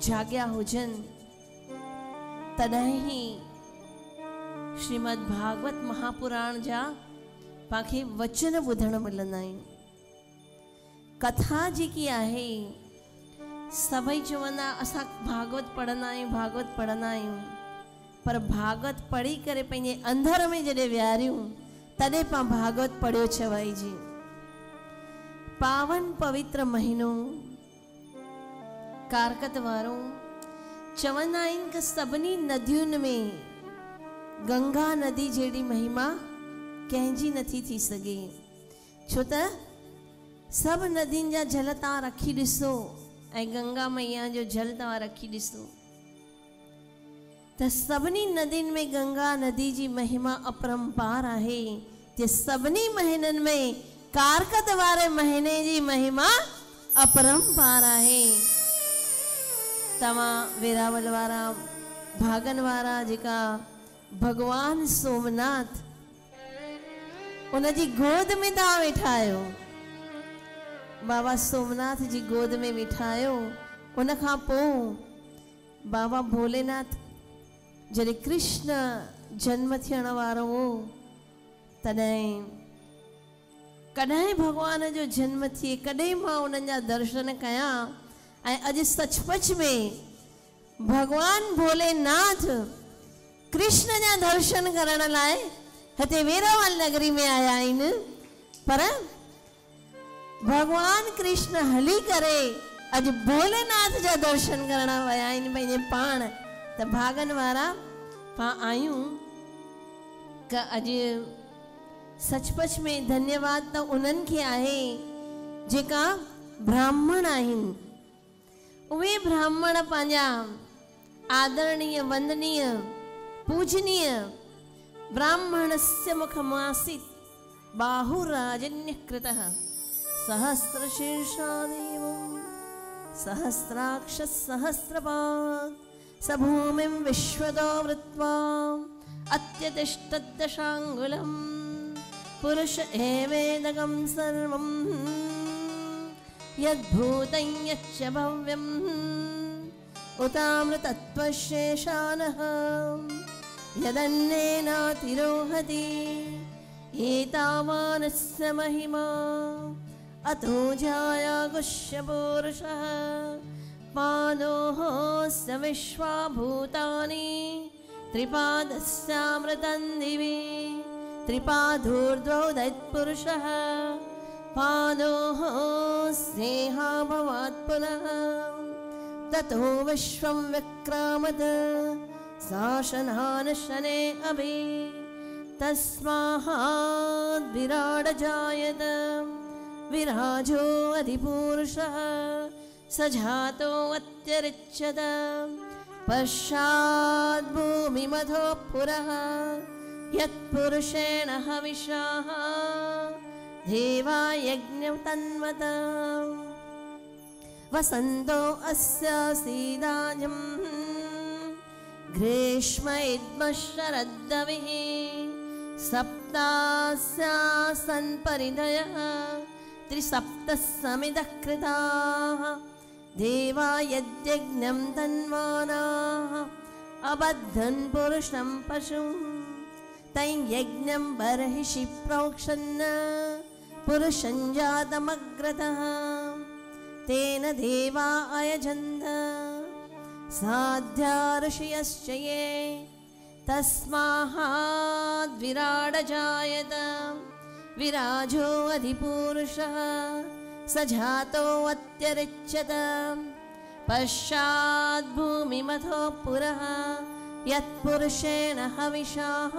जाग्या हुजन तॾहिं ही श्रीमद् भागवत महापुराण जा पाखे वचन ॿुधण मिलंदा आहिनि। कथा जेकी आहे सभई चवंदा असां भागवत पढ़ंदा आहियूं, भागवत पढ़ंदा आहियूं, पर भागवत पढ़ी करे पंहिंजे अंदर में जॾहिं विहारियूं तॾहिं पाण भागवत पढ़ियो छवाई जी। पावन पवित्र महीनो कारकत वारो चवंदा आहिनि कि सभिनी नदियुनि में गंगा नदी जहिड़ी महिमा कंहिंजी नथी थी सघे। छो त सभु नदियुनि जा जल तव्हां रखी ॾिसो ऐं गंगा मैया जो जल तव्हां रखी ॾिसो त सभिनी नदियुनि में गंगा नदी जी महिमा अपरंपार आहे। जे सभिनी महीननि में कारकत वारे महीने जी महिमा अपरंपार आहे। तव्हां वेरावल वारा भागन वारा जेका भगवान सोमनाथ उन जी गोद में तव्हां वेठा आहियो, बाबा सोमनाथ जी गोद में वेठा आहियो। उन खां पोइ बाबा भोलेनाथ जॾहिं कृष्ण जन्म थियण वारो हो तॾहिं कॾहिं भगवान जो जन्म थिए, कॾहिं मां उन्हनि जा दर्शन कयां। ऐं अॼु सचमुच में भगवान भोलेनाथ कृष्ण जा दर्शन करण लाइ हिते वेरावल नगरी में आया आहिनि। पर भगवान कृष्ण हली करे अॼु भोलेनाथ जा दर्शन करण विया आहिनि पंहिंजे पाण। त भागन वारा पाण आहियूं कि अॼु सचमुच में धन्यवाद त उन्हनि खे आहे जेका ब्राह्मण आहिनि। उहे ब्राह्मण पंहिंजा आदरणीय वंदनीय पूजनीय ब्राह्मणस्य मुखमासीत् बाहुराजन्यकृतः सहस्रशीर्षा देवं सहस्राक्षः सहस्रपात् स भूमिं विश्वतो वृत्वा अत्यतिष्ठद्दशाङ्गुलम् पुरुष एवेदकं सर्वं यद्भूतं यच्च भव्यम् उतामृतत्वशेषानः यदन्नेनातिरोहति एतावानस्य महिमा अतो जायागुष्य पुरुषः पादोऽस्य विश्वाभूतानि त्रिपादस्यामृतं दिवि त्रिपादूर्ध्वो दैत्पुरुषः पादोऽस्येहाभवात् पुनः ततो विश्वं विक्रामत् शासनान् शने अभि तस्मात् विराड जायत विराजो अधिपुरुषः स जातो अत्यरिच्यत पश्चात् भूमिमथो पुरः यत्पुरुषेण हविषाः देवा यज्ञं तन्वत वसन्तो अस्यासीदाजं ग्रीष्म इद्मशरद्दविः सप्तास्यासन् परिधयः त्रिसप्तः समिदः कृताः देवा यद्यज्ञं तन्वानाः अबद्धन् पुरुषं पशुं तं यज्ञं बर्हिषि प्रोक्षन् पुरुषं जातमग्रतः तेन देवा अयजन्त साध्या ऋषयश्च ये तस्मात् विराड जायत विराजो अधिपुरुषः स जातो अत्यरिच्यत पश्चात् भूमिमथो पुरः यत्पुरुषेण हविषाः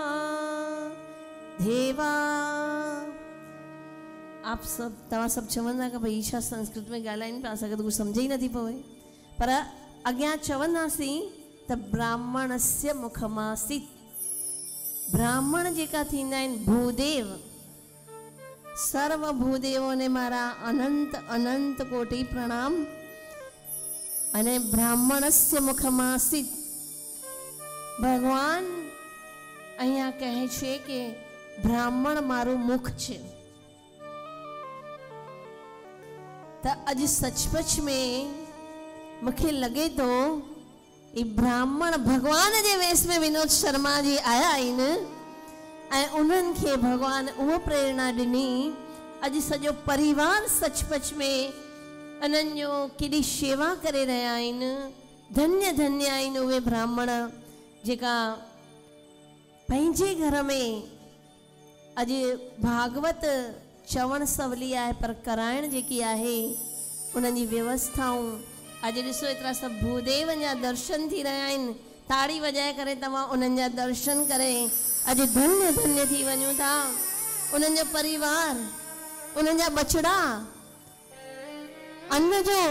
देवा। आप सब तव्हां सभु चवंदा कि भई छा संस्कृत में ॻाल्हाइनि पिया, असांखे त कुझु सम्झ ई नथी पवे, पर अॻियां चवंदासीं त ब्राह्मणस्य मुखमासीत्। ब्राह्मण जेका थींदा आहिनि भूदेव, सर्व भूदेवों ने मारा अनंत अनंत कोटि प्रणाम। अने ब्राह्मणस्य मुखमासीत् भगवान અહીંયા કહે છે કે ब्राह्मण मारू मुख छे। त अज सचमुच में मुखे लगे तो ये ब्राह्मण भगवान जे वेश में विनोद शर्मा जी आया आहिनि ऐं उन्हनि खे भगवान उहो प्रेरणा ॾिनी। अज सॼो परिवार सचमुच में उन्हनि जो केॾी शेवा करे रहिया आहिनि। धन्य धन्य आहिनि उहे ब्राह्मण जेका पंहिंजे घर में अज भागवत चवण सवली आहे पर कराइण जेकी आहे उन्हनि जी व्यवस्थाऊं। अॼु ॾिसो एतिरा सभु भूदेवन जा दर्शन थी रहिया आहिनि। ताड़ी वॼाए करे तव्हां उन्हनि जा दर्शन करे अॼु धन्य धन्य थी वञूं था। उन्हनि जो परिवार, उन्हनि जा बछड़ा, अन्न जो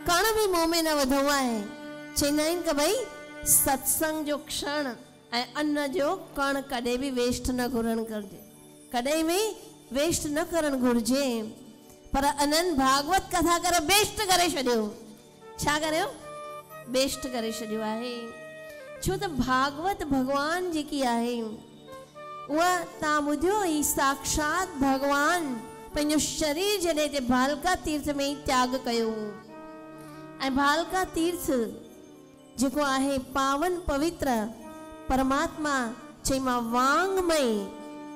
कण बि मुंहं में न वधो आहे। चवंदा आहिनि कि भई सत्संग जो क्षण ऐं अन्न जो कण कॾहिं बि वेस्ट न घुरणु घुरिजे, कॾहिं बि वेस्ट न करणु घुरिजे। पर अनंत भागवत कथा करे बेस्ट करे छॾियो। छा करियो? बेस्ट करे छॾियो आहे। छो त भागवत भगवान जेकी आहे उहा तव्हां ॿुधियो ई साक्षात भगवान पंहिंजो शरीर जॾहिं हिते भालका तीर्थ में ई त्याग कयो। ऐं भालका तीर्थ जेको आहे पावन पवित्र परमात्मा चई मां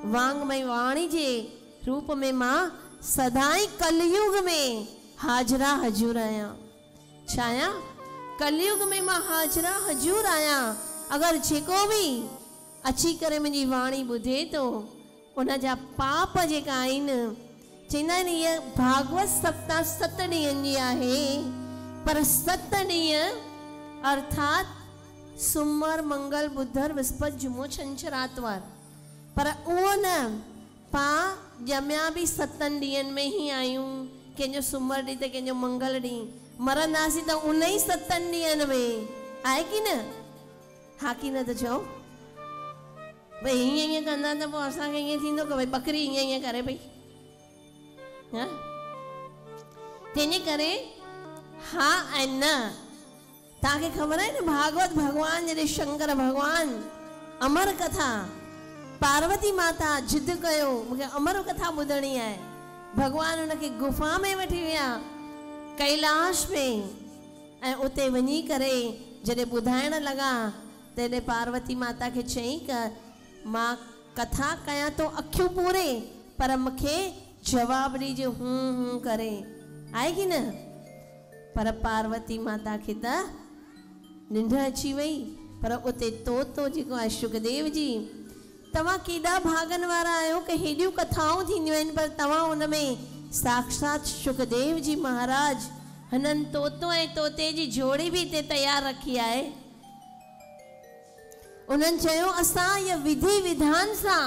वांगमय वाणी जे रूप में मां सदाई कलयुग में हाजरा हजूर आहियां। छा आहियां? कलयुग में मां हाजरा हजूर आहियां। अगर जेको बि अची करे मुंहिंजी वाणी ॿुधे थो उन जा पाप जेका आहिनि, चवंदा आहिनि इहा भागवत सप्ताह 7 ॾींहंनि जी आहे। पर 7 ॾींहं अर्थात सूमर, मंगल, बुधर, विस्पति, जुमो, छंछर, आतवार। पर उहो न, पां ॼमिया बि 7 ॾींहंनि में ई आहियूं। कंहिंजो सूमर ॾींहुं त कंहिंजो मंगल ॾींहुं। मरंदासीं त उन ई 7 ॾींहंनि में, आहे की न? हा की न? त चओ भई हीअं हीअं कंदा त पोइ असांखे ईअं थींदो कि भई बकरी हीअं हीअं करे पई। हा, तंहिंजे करे हा ऐं न। तव्हांखे ख़बर आहे न भागवत भगवान जॾहिं शंकर भगवान अमर कथा, पार्वती माता जिद कयो मूंखे अमर कथा ॿुधणी आहे। भगवान उनखे गुफ़ा में वठी विया कैलाश में, ऐं उते वञी करे जॾहिं ॿुधाइण लॻा तॾहिं पार्वती माता खे चई कि मां कथा कयां तो अखियूं पूरे, पर मूंखे जवाब ॾिजे हूं करे। आहे की न? पर पार्वती माता खे त निंड अची वई। पर उते तोतो जेको आहे शुकदेव जी, तव्हां केॾा भागन वारा आहियो कि हेॾियूं कथाऊं थींदियूं आहिनि पर तव्हां उन में साक्षात शुकदेव जी महाराज हिननि तोतो ऐं तोते जी जोड़ी बि हिते तयारु रखी आहे। उन्हनि चयो असां इहा विधि विधान सां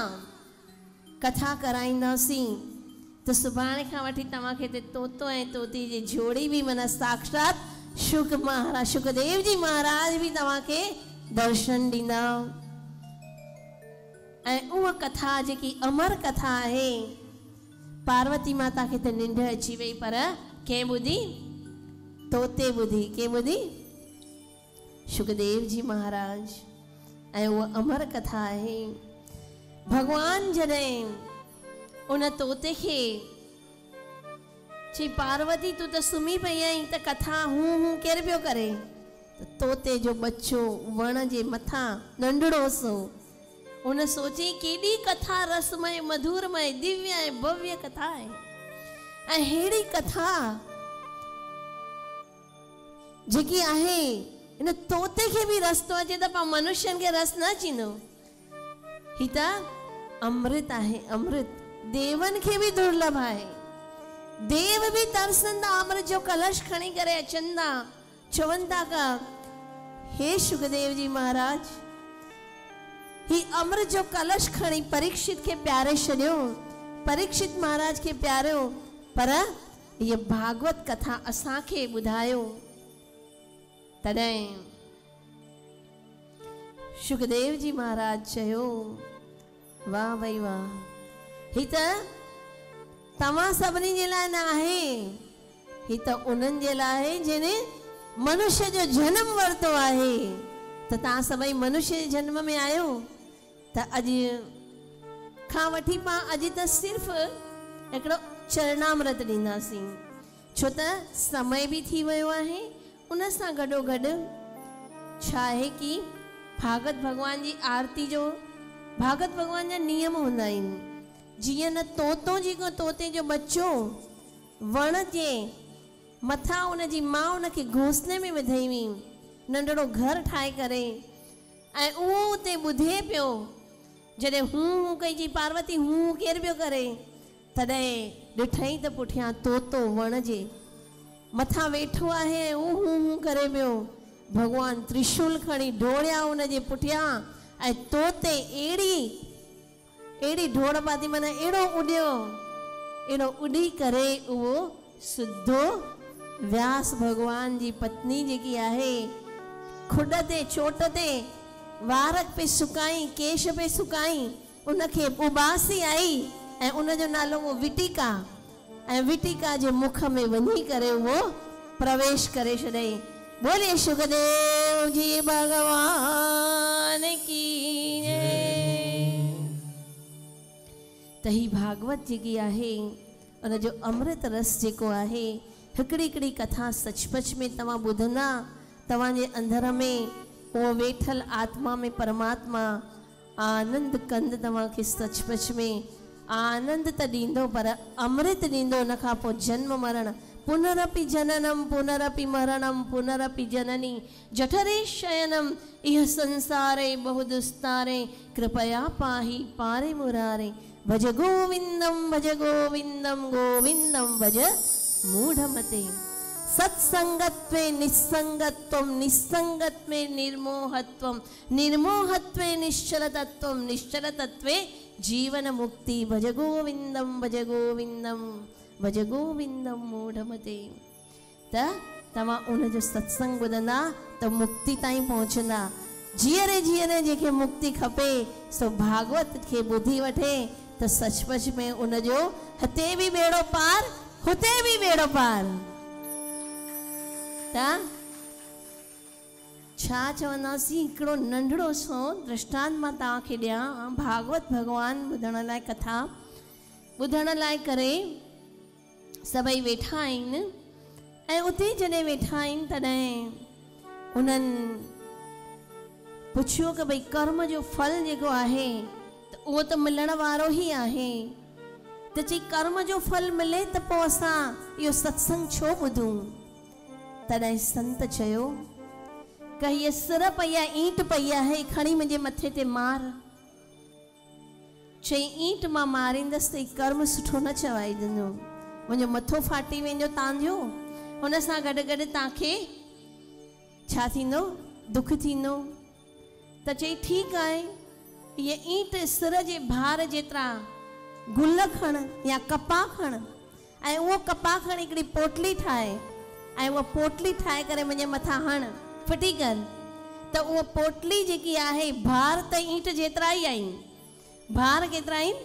कथा कराईंदासीं त सुभाणे खां वठी तव्हांखे हिते तोतो ऐं तोती जी जोड़ी बि माना साक्षात शुकदेव जी महाराज बि तव्हांखे दर्शन ॾींदा। ऐं उहा कथा जेकी अमर कथा आहे, पार्वती माता खे त निंड अची वई पर कंहिं ॿुधी? तोते ॿुधी। कंहिं ॿुधी? शुकदेव जी महाराज। ऐं उहा अमर कथा आहे। भगवान जॾहिं उन तोते खे चई पार्वती तूं त सुम्ही पई आहीं त कथा हूं केरु पियो करे? त तोते जो बच्चो वण जे मथां नंढड़ो सो उन सोची केॾी कथा रसमय, मधुरमय, दिव्य ऐं भव्य कथा आहे। ऐं अहिड़ी कथा जेकी आहे इन तोते खे बि रस थो अचे त पाण मनुष्यनि खे रस न अचींदो। ही त अमृत आहे, अमृत देवन खे बि दुर्लभ आहे। देव बि तरसंदा अमृत जो कलश खणी करे अचनि था, चवनि था का हे शुकदेव जी महाराज ही अमृत जो कलश खणी परीक्षित खे प्यारे छॾियो। परीक्षित महाराज खे प्यारियो, पर ये भागवत कथा असांखे ॿुधायो। तॾहिं शुकदेव जी महाराज चयो वाह भई वाह, ही त तव्हां सभिनी जे लाइ न आहे, ही त उन्हनि जे लाइ आहे जिन मनुष्य जो जन्म वरितो आहे। त तव्हां सभई मनुष्य जे जन्म में आहियो। त अॼु खां वठी पाण अॼु त सिर्फ़ु हिकिड़ो चरणामृत ॾींदासीं, छो त समय बि थी वियो आहे। उन सां गॾोगॾु छा आहे कि भागवत भगवान जी आरती जो, भागवत भगवान जा नियम हूंदा आहिनि। जीअं न तोतो जेको तोते जो बच्चो वण जे मथां उनजी माउ उनखे घोंसले में विधई हुई, नंढड़ो घर ठाहे करे, ऐं उहो उते ॿुधे पियो। जॾहिं हूं कई पार्वती हूं केरु पियो करे, तॾहिं ॾिठई त पुठियां तोतो वण जे मथां वेठो आहे ऐं हूं करे पियो। भगवान त्रिशूल खणी डोड़िया उन जे पुठियां ऐं तोते अहिड़ी डोड़ पाती, माना अहिड़ो उॾियो, अहिड़ो उॾी करे उहो सिधो व्यास भगवान जी पत्नी जेकी आहे खुड ते चोट ते वार पे सुकाई, केश पे सुकाई, उनखे उबासी आई ऐं उनजो नालो वो विटिका, ऐं विटिका जे मुख में वञी करे उहो प्रवेश करे छॾई। बोले सुखदेव जी भगवान की जय। त ही भागवत जेकी आहे उनजो अमृत रस जेको आहे, हिकिड़ी हिकिड़ी कथा सचपच में तव्हां ॿुधंदा, तव्हांजे अंदर में उहो वेठल आत्मा में परमात्मा आनंद कंद तव्हांखे सचपच में आनंद त ॾींदो, पर अमृत ॾींदो। उन खां पोइ जन्म मरण, पुनरपि जननम पुनरपि मरणम पुनरपि जननी जठरे शयनम इह संसारे बहु दुस्तारे कृपया पाहि पारे मुरारे भज गोविंदम गोविंदम भज मूढ़मते। सत्संगत्वे निस्संगत्वम निस्संगत्वे निर्मोहत्वम निर्मोहत्वे निश्चलतत्वम निश्चलतत्वे जीवन मुक्ति। भज गोविंदम भज गोविंदम मूढ़मते। त तव्हां उनजो सत्संग ॿुधंदा त मुक्ति ताईं पहुचंदा। जीअरे जीअरे जेके मुक्ति खपे सो भागवत खे ॿुधी वठे त सचपच में उनजो हिते बि बेड़ो पार हुते बि बेड़ो पार। त छा चवंदासीं, हिकिड़ो नंढड़ो सो दृष्टांत मां तव्हांखे ॾियां। भागवत भगवान ॿुधण लाइ, कथा ॿुधण लाइ करे सभई वेठा आहिनि, ऐं उते जॾहिं वेठा आहिनि तॾहिं उन्हनि पुछियो कि भई कर्म जो फल जेको आहे त उहो त मिलण वारो ई आहे, त चई कर्म जो फल मिले त पोइ असां इहो सत्संग छो ॿुधूं। तॾहिं संत चयो कि हीअ सिर पई आहे, ईंट पई आहे, खणी मुंहिंजे मथे ते मार। चई ईंट मां मारींदसि त कर्म सुठो न चवाईंदो, मुंहिंजो मथो फाटी वेंदो तव्हांजो, हुन सां गॾु गॾु तव्हांखे छा थींदो, दुख थींदो। त चई ठीकु आहे, हीअ ईंट सिर जे भार जेतिरा गुल खण या कपा खण, ऐं उहो कपा खण हिकिड़ी पोटली ठाहे, ऐं उहा पोटली ठाहे करे मुंहिंजे मथां हण, फिटी कर। त उहा पोटली जेकी आहे, भार त ईंट जेतिरा ई आहिनि, भार केतिरा आहिनि,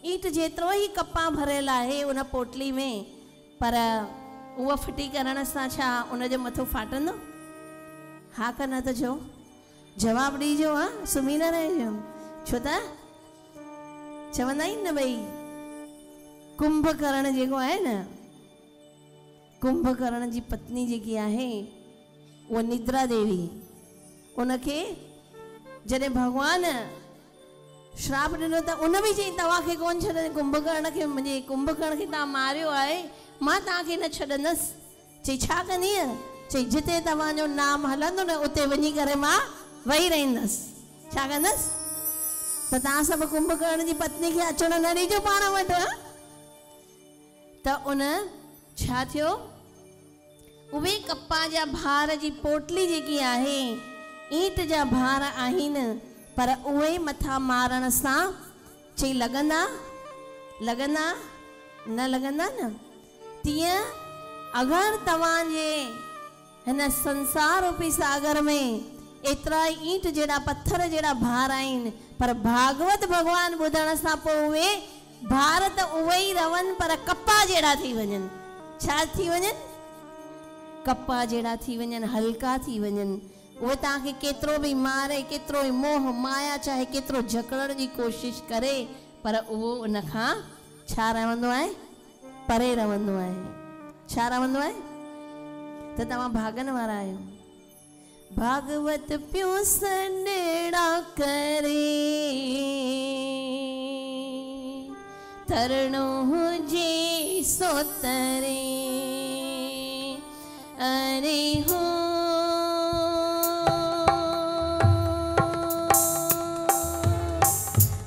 ईंट जेतिरो ई कपा भरियल आहे उन पोटली में, पर उहा फिटी करण सां छा उनजो मथो फाटंदो? हा का न त चओ, जवाबु ॾिजो। हा, सुम्ही न रहिजो, छो त चवंदा आहिनि न भई कुंभकर्ण जेको आहे न, कुंभकर्ण जी पत्नी जेकी आहे उहा निद्रा देवी, उनखे जॾहिं भगवान श्राप ॾिनो त उन बि चई तव्हांखे कोन छॾंदे, कुंभकर्ण खे, मुंहिंजे कुंभकर्ण खे तव्हां मारियो आहे, मां तव्हांखे न छॾंदसि। चई छा कंदीअ? चई जिते तव्हांजो नाम हलंदो न उते वञी करे मां वेही रहंदसि। छा कंदसि? त तव्हां सभु कुंभकर्ण जी पत्नी खे अचण न ॾिजो पाण वटि। त उन छा थियो, उहे कपा जा भार जी पोटली जेकी आहे, ईंट जा भार आहिनि, पर उहे मथां मारण सां चई लॻंदा लॻंदा न लॻंदा न। तीअं अगरि तव्हांजे हिन संसार रूपी सागर में एतिरा ईंट जहिड़ा पत्थर जहिड़ा भार आहिनि, पर भागवत भगवान ॿुधण सां पोइ उहे भार त उहे ई रहनि, पर कपा जहिड़ा थी वञनि। छा थी वञनि? कपा जहिड़ा थी वञनि, हल्का थी वञनि। उहे तव्हांखे केतिरो बि मारे, केतिरो ई मोह माया चाहे केतिरो जकड़ण जी कोशिशि करे, पर उहो उन खां छा रहंदो आहे, परे रहंदो आहे। छा रहंदो आहे? त तव्हां भागन वारा आहियो। भागवत पियो सनेड़ा करे तरणो हुजे सो तरे। अरे हो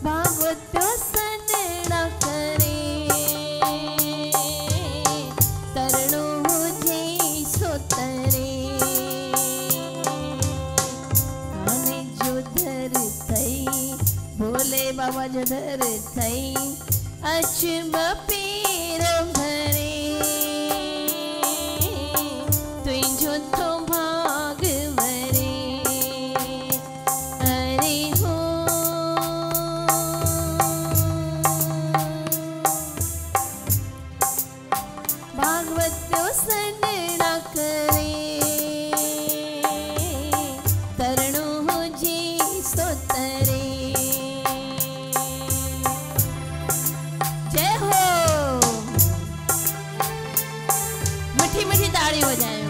भागवत पियो सनेड़ा करे तरणो हुजे सो तरे। आने जो धर थई भोले बाबा जो धर थई अचब पीर भरे तुझो तो भाग भरे। अरे हो भागवत प्यो सनेड़ा करे तरणो हुजे सो तरे। जय हो। मीठी मीठी ताड़ी बजायो।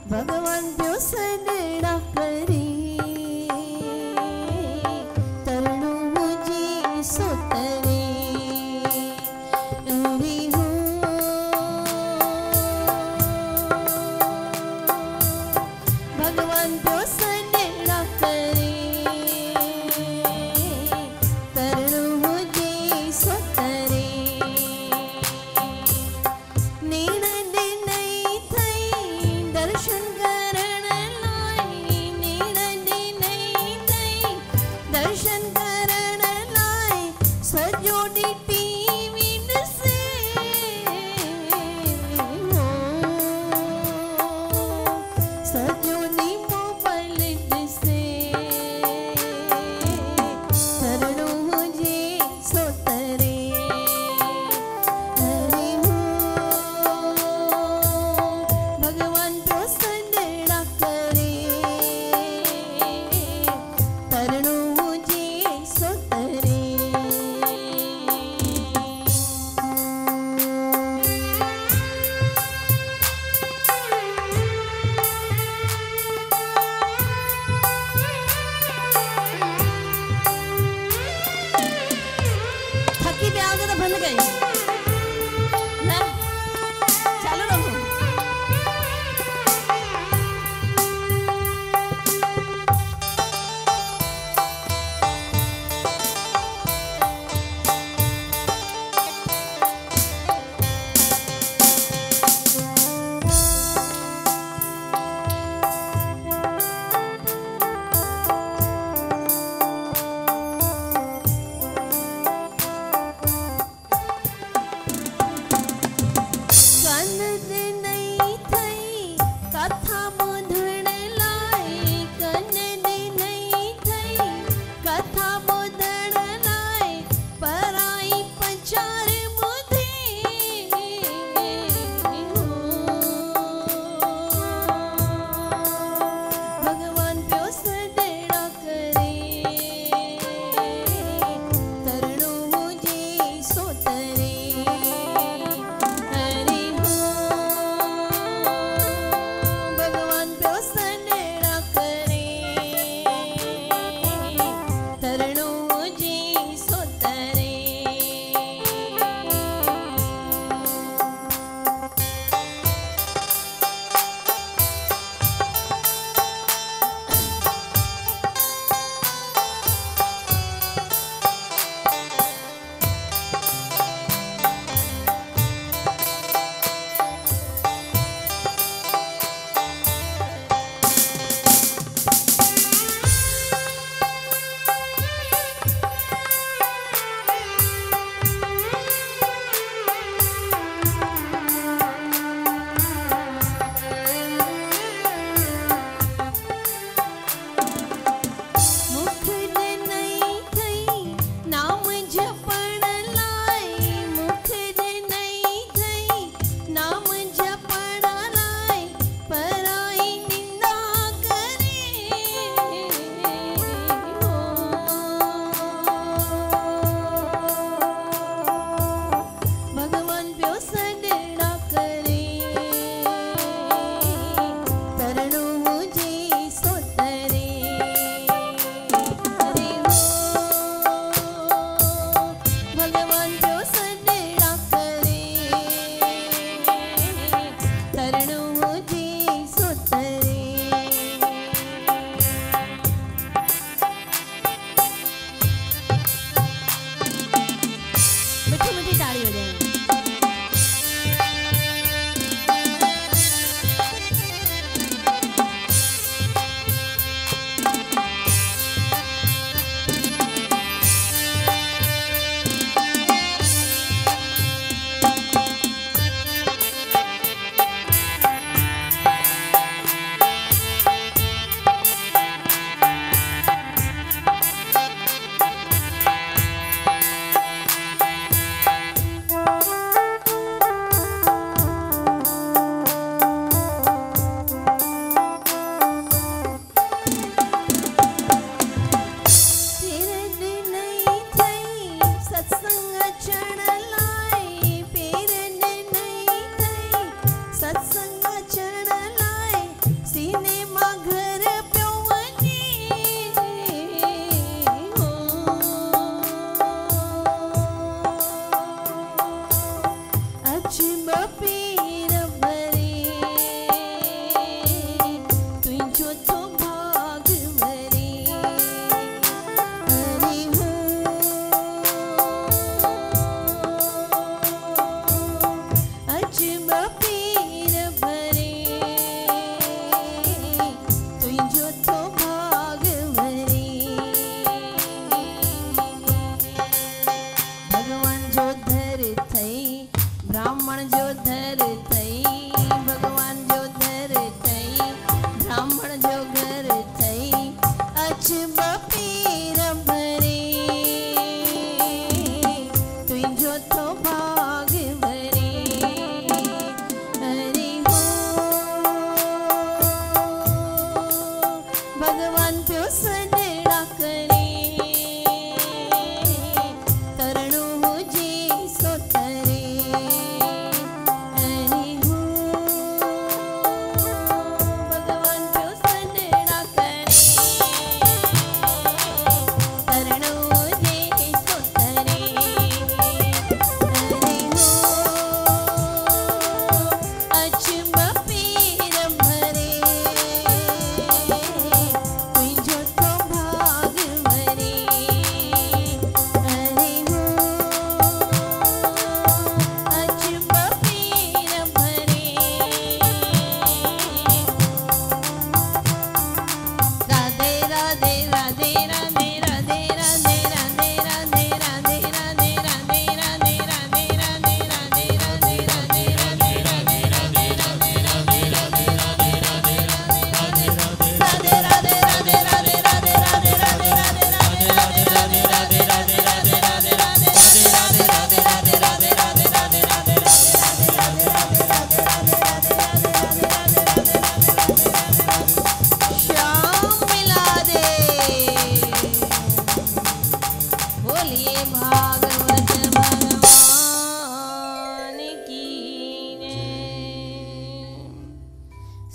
भगवान प्यो सनेड़ा करे तरणो हुजे सो तरे। अरे हो भगवान प्यो सनेड़ा करे तरणो हुजे सो तरे। दर्शन करण लाए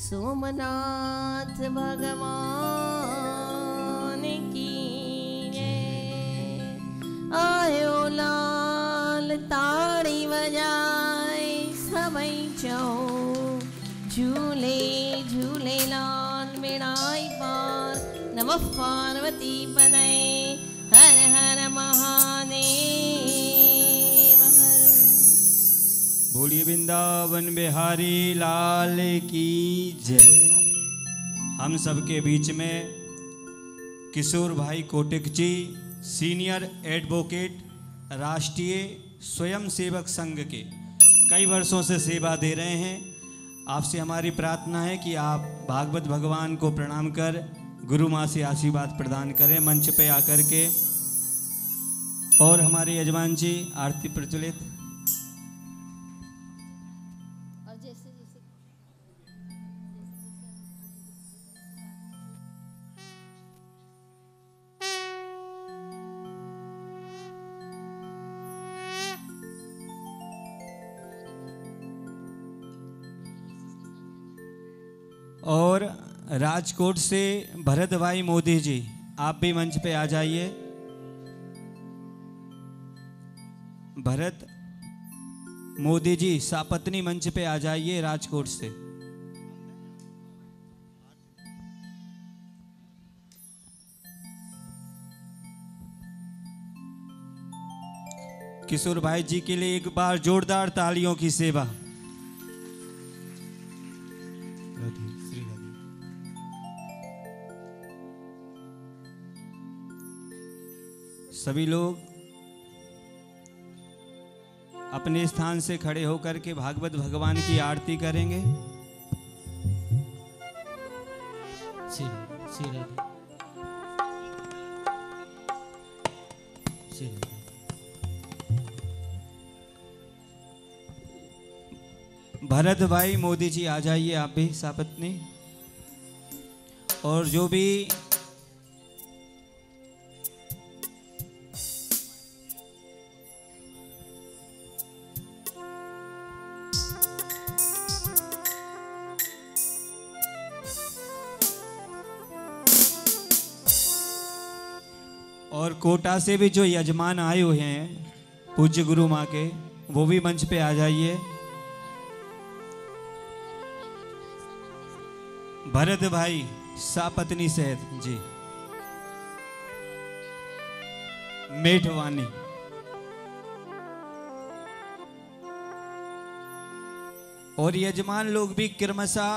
सोमनाथ भगवान की जय। आयो लाल ताड़ी बजाए सबई चओ झूले झूले लाल मेड़ाई पार। नमः पार्वती पदे हर हर महादेव हर। बोलिए वृंदावन बिहारी लाल की जय। हम सबके बीच में किशोर भाई कोटिक जी, सीनियर एडवोकेट, राष्ट्रीय स्वयंसेवक संघ के कई वर्षों से सेवा दे रहे हैं। आपसे हमारी प्रार्थना है कि आप भागवत भगवान को प्रणाम कर गुरु माँ से आशीर्वाद प्रदान करें मंच पे आकर के। और हमारे यजमान जी आरती प्रज्वलित। और जैसे जैसे और राजकोट से भरत भाई मोदी जी, आप भी मंच पे आ जाइए। भरत मोदी जी सापत्नी मंच पे आ जाइए राजकोट से। किशोर भाई जी के लिए एक बार जोरदार तालियों की सेवा। राधे श्री राधे। सभी लोग अपने स्थान से खड़े होकर के भागवत भगवान की आरती करेंगे। श्री राधे श्री राधे। भरत भाई मोदी जी आ जाइए आप भी सापत्नी। और जो भी और कोटा से भी जो यजमान आए हुए हैं पूज्य गुरु माँ के, वो भी मंच पे आ जाइए। भरत भाई सापत्नी सहित जी मेठवानी। और यजमान लोग भी क्रमशः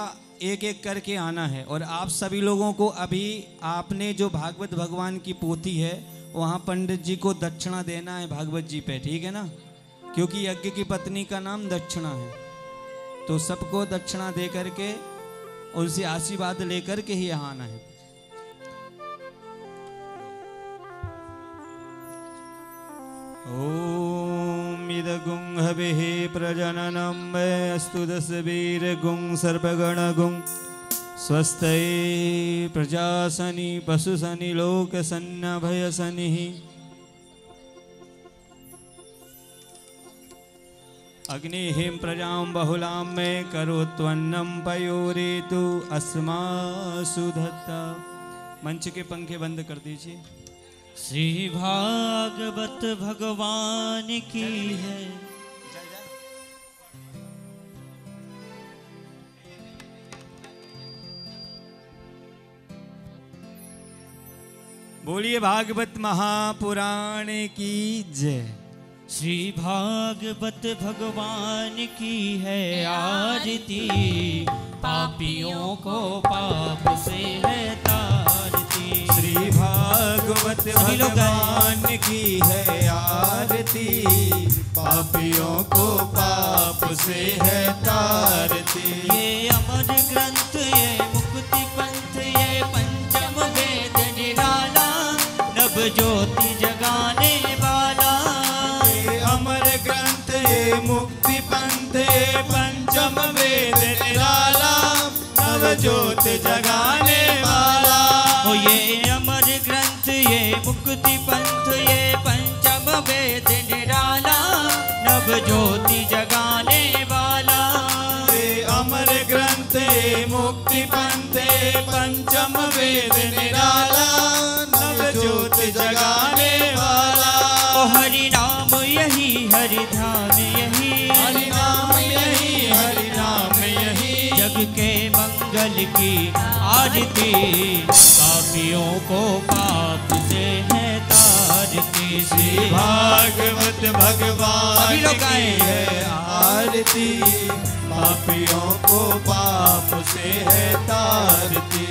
एक एक करके आना है। और आप सभी लोगों को अभी आपने जो भागवत भगवान की पोथी है वहाँ पंडित जी को दक्षिणा देना है भागवत जी पे, ठीक है ना, क्योंकि यज्ञ की पत्नी का नाम दक्षिणा है। तो सबको दक्षिणा दे करके उनसे आशीर्वाद लेकर के ही यहाँ आना है। ओम इदगुं हविः प्रजननं अस्तु दशवीरगुं सर्वगणगुं स्वस्ति प्रजासनि पशुसनि लोकसन्नभयसनिः। अग्निहिं प्रजां बहुलां मे करोत्वन्नं पयोरेतु अस्मासु धत्ता। मंच के पंखे बंद कर दीजिए। श्री भागवत भगवान की है। बोलिए भागवत महापुराण की जय। श्री भागवत भगवान की है आरती, पापियों को पाप से है तारती। श्री भागवत भगवान की है आरती, पापियों को पाप से है तारती। ये अमर ग्रंथ ये मुक्ति पंथ ये पंचम वेद निराला, नव ज्योति जगाने वाला। अमर ग्रंथ ये मुक्ति पंथ ये पंचम वेद निराला, नव ज्योत जगाने वाला। ओ ये अमर ग्रंथ ये मुक्ति पंथ ये पंचम वेद निराला, नव ज्योति जगाने वाला। ये अमर ग्रंथ ये मुक्ति पंथे पंचम वेद निराला नव ज्योत जगाने वाला। ओ हरि नाम यही हरि ध्यान यही, हरि नाम यही हरि नाम यही, जग के मंगल की आरती, पापियों को पाप से है तारती। श्री भागवत भगवान की है आरती, पापियों को पाप से है तारती।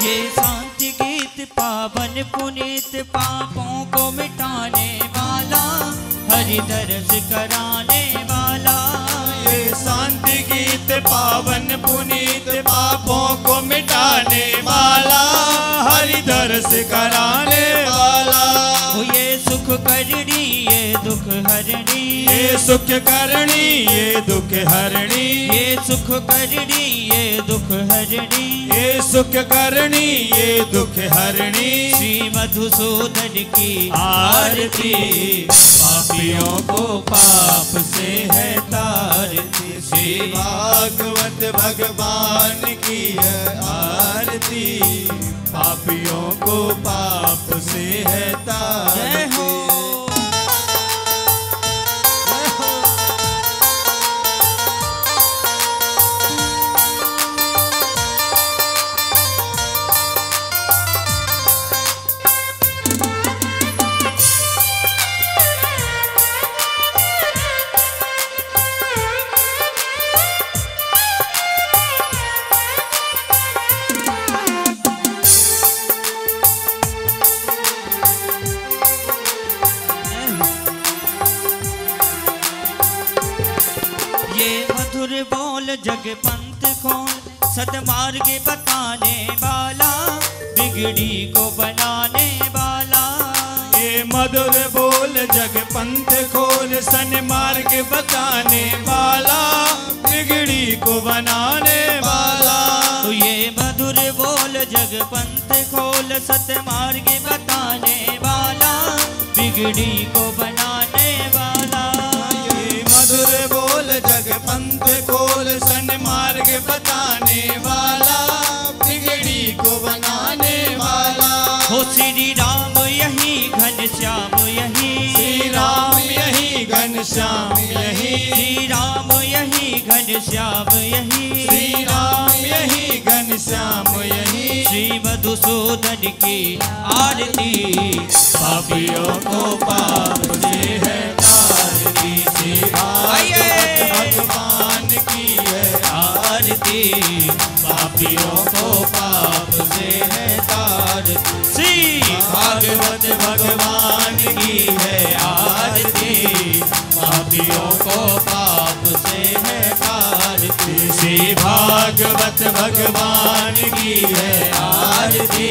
ये शांति गीत पावन पुनीत, पापों को मिटाने वाला, हरि दर्श कराने वाला। ये शांति गीत पावन पुनीत, पापों को मिटाने वाला, हरि दर्श कराने वाला। ये सुख करणी ये दुख हरणी, ये सुख करणी ये दुख हरणी, ये सुख करणी ये दुख हरणी, ये सुख करणी ये दुख हरणी। श्री मधुसूदन की आरती, पापियों को पाप से है तारती। श्री भागवत भगवान की है आरती, पापियों को पाप से है तारती। जय हो। बोल जग पंथ खोल, सतमार्ग बताने वाला, बिगड़ी को बनाने वाला। ये मधुर बोल जग पंथ खोल, सन्मार्ग बताने वाला, बिगड़ी को बनाने वाला। तो ये मधुर बोल जग पंथ खोल, सतमार्ग बताने वाला, बिगड़ी को बनाने वाला। ये मधुर बोल जग पंथ खोल, सन्मार्ग बताने वाला, बिगड़ी को बनाने वाला। हो श्री राम यही घनश्याम यही, श्री राम यही घनश्याम यही, श्री राम यही घनश्याम यही, श्री राम यही घनश्याम यही। श्री मधुसूदन की आरती, पापियों को पाप से है तारती। श्री भागवत भगवान की है आरती, पापियों को पाप से है तारती। श्री भागवत भगवान की है आरती, पापियों को पाप से है तारती। श्री भागवत भगवान की है आरती,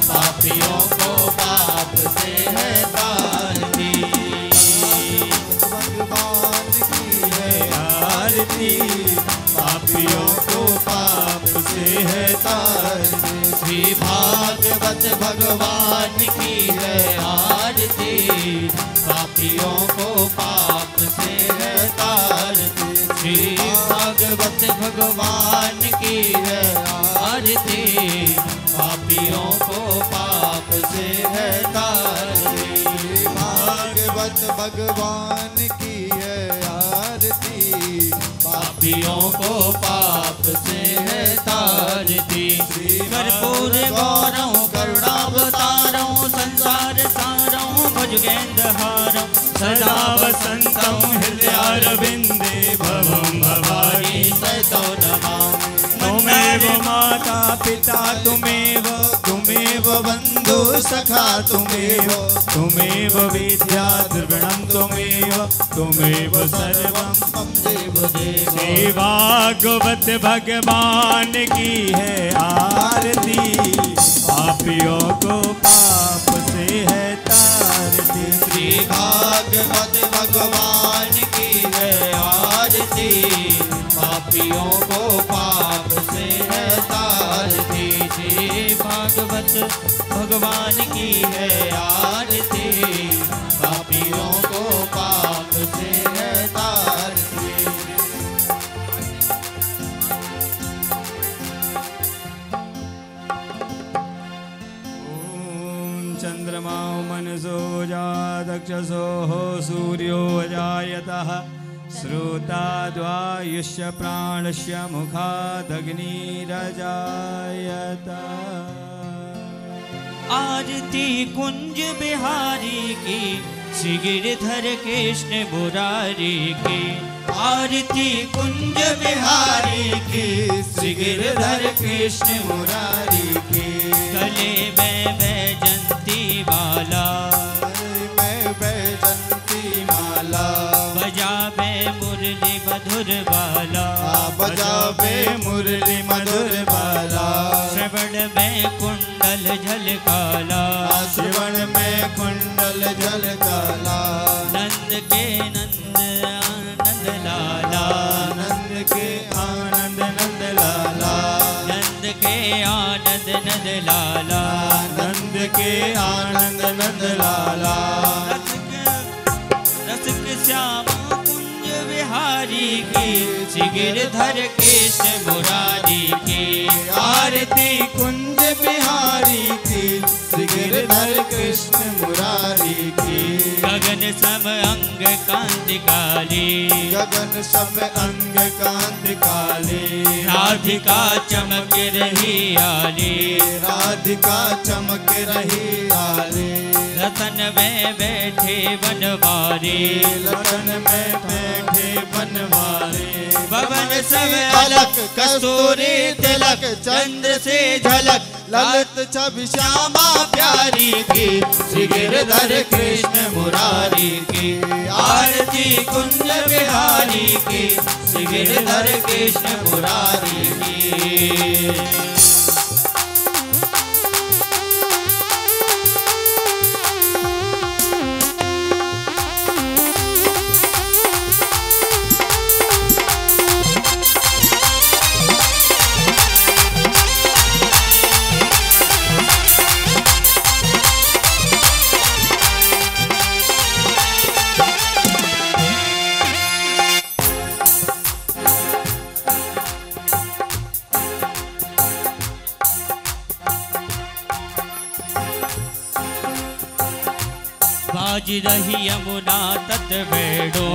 पापियों को पाप से है तारती। भगवान की है आरती, पापियों को पाप से है तारती। श्री भागवत भगवान की है आरती, पापियों को पाप से है तारती। श्री भागवत भगवान की है आरती, पापियों को पाप से है तारती। भागवत भगवान की है आरती, पापियों को पाप से है तारती। कर्पूर गौरव करुणावतारं, संसार सारं भुजगेन्द्रहारं, सदा वसन्तं हृदयारविन्दे भवं भवानी सतो नमामि। त्वमेव माता पिता त्वमेव, त्वमेव बन्धु सखा त्वमेव, त्वमेव विद्या द्रविणं त्वमेव, त्वमेव सर्वं मम देवदेव। श्री भागवत भगवान की है आरती, पापियों को पाप से है तारती। श्री भागवत भगवान की है आरती, पापियों को पाप से है तारती। श्री भागवत भगवान की है आरती, पापियों को पाप से है तारती। चंद्रमा मनसो जादक्षसो सूर्यो अजायतः श्रोताद्वायुष्य प्राणस्य मुखादग्निरजायत। आरती कुंज बिहारी की, श्री गिरधर कृष्ण मुरारी की। आरती कुंज बिहारी की, श्री गिरधर कृष्ण मुरारी की। गले में बैजंती माला, मैं बैजंती माला, बजावे मुरली मधुर बाला, बजावे मुरली मधुर बाला। श्रवण में कुंडल झलकाला, श्रवण में कुंडल झलकाला। नंद के नंद आनंद लाला, नंद के आनंद नंद लाला, नंद के आनंद नंद लाला, नंद के आनंद नंद लाला। रसिक श्यामा कुंज विहारी की, श्री गिरधर कृष्ण मुरारी की। आरती कुंज बिहारी की, श्री गिरधर कृष्ण मुरारी की। गगन सम अंग कांति काली, गगन सब अंग कांति काली। राधिका चमक रही आली, राधिका चमक रही आली। रतन में बैठे बनवारी, लखन में बैठे बनवारी। भवन सब अलग कस्तूरी तिलक, चंद्र से झलक ललित छवि श्यामा प्यारी की, श्री गिरधर कृष्ण मुरारी की। आरती कुंज बिहारी की, श्री गिरधर कृष्ण मुरारी की। बाज रही यमुना तट बैठो,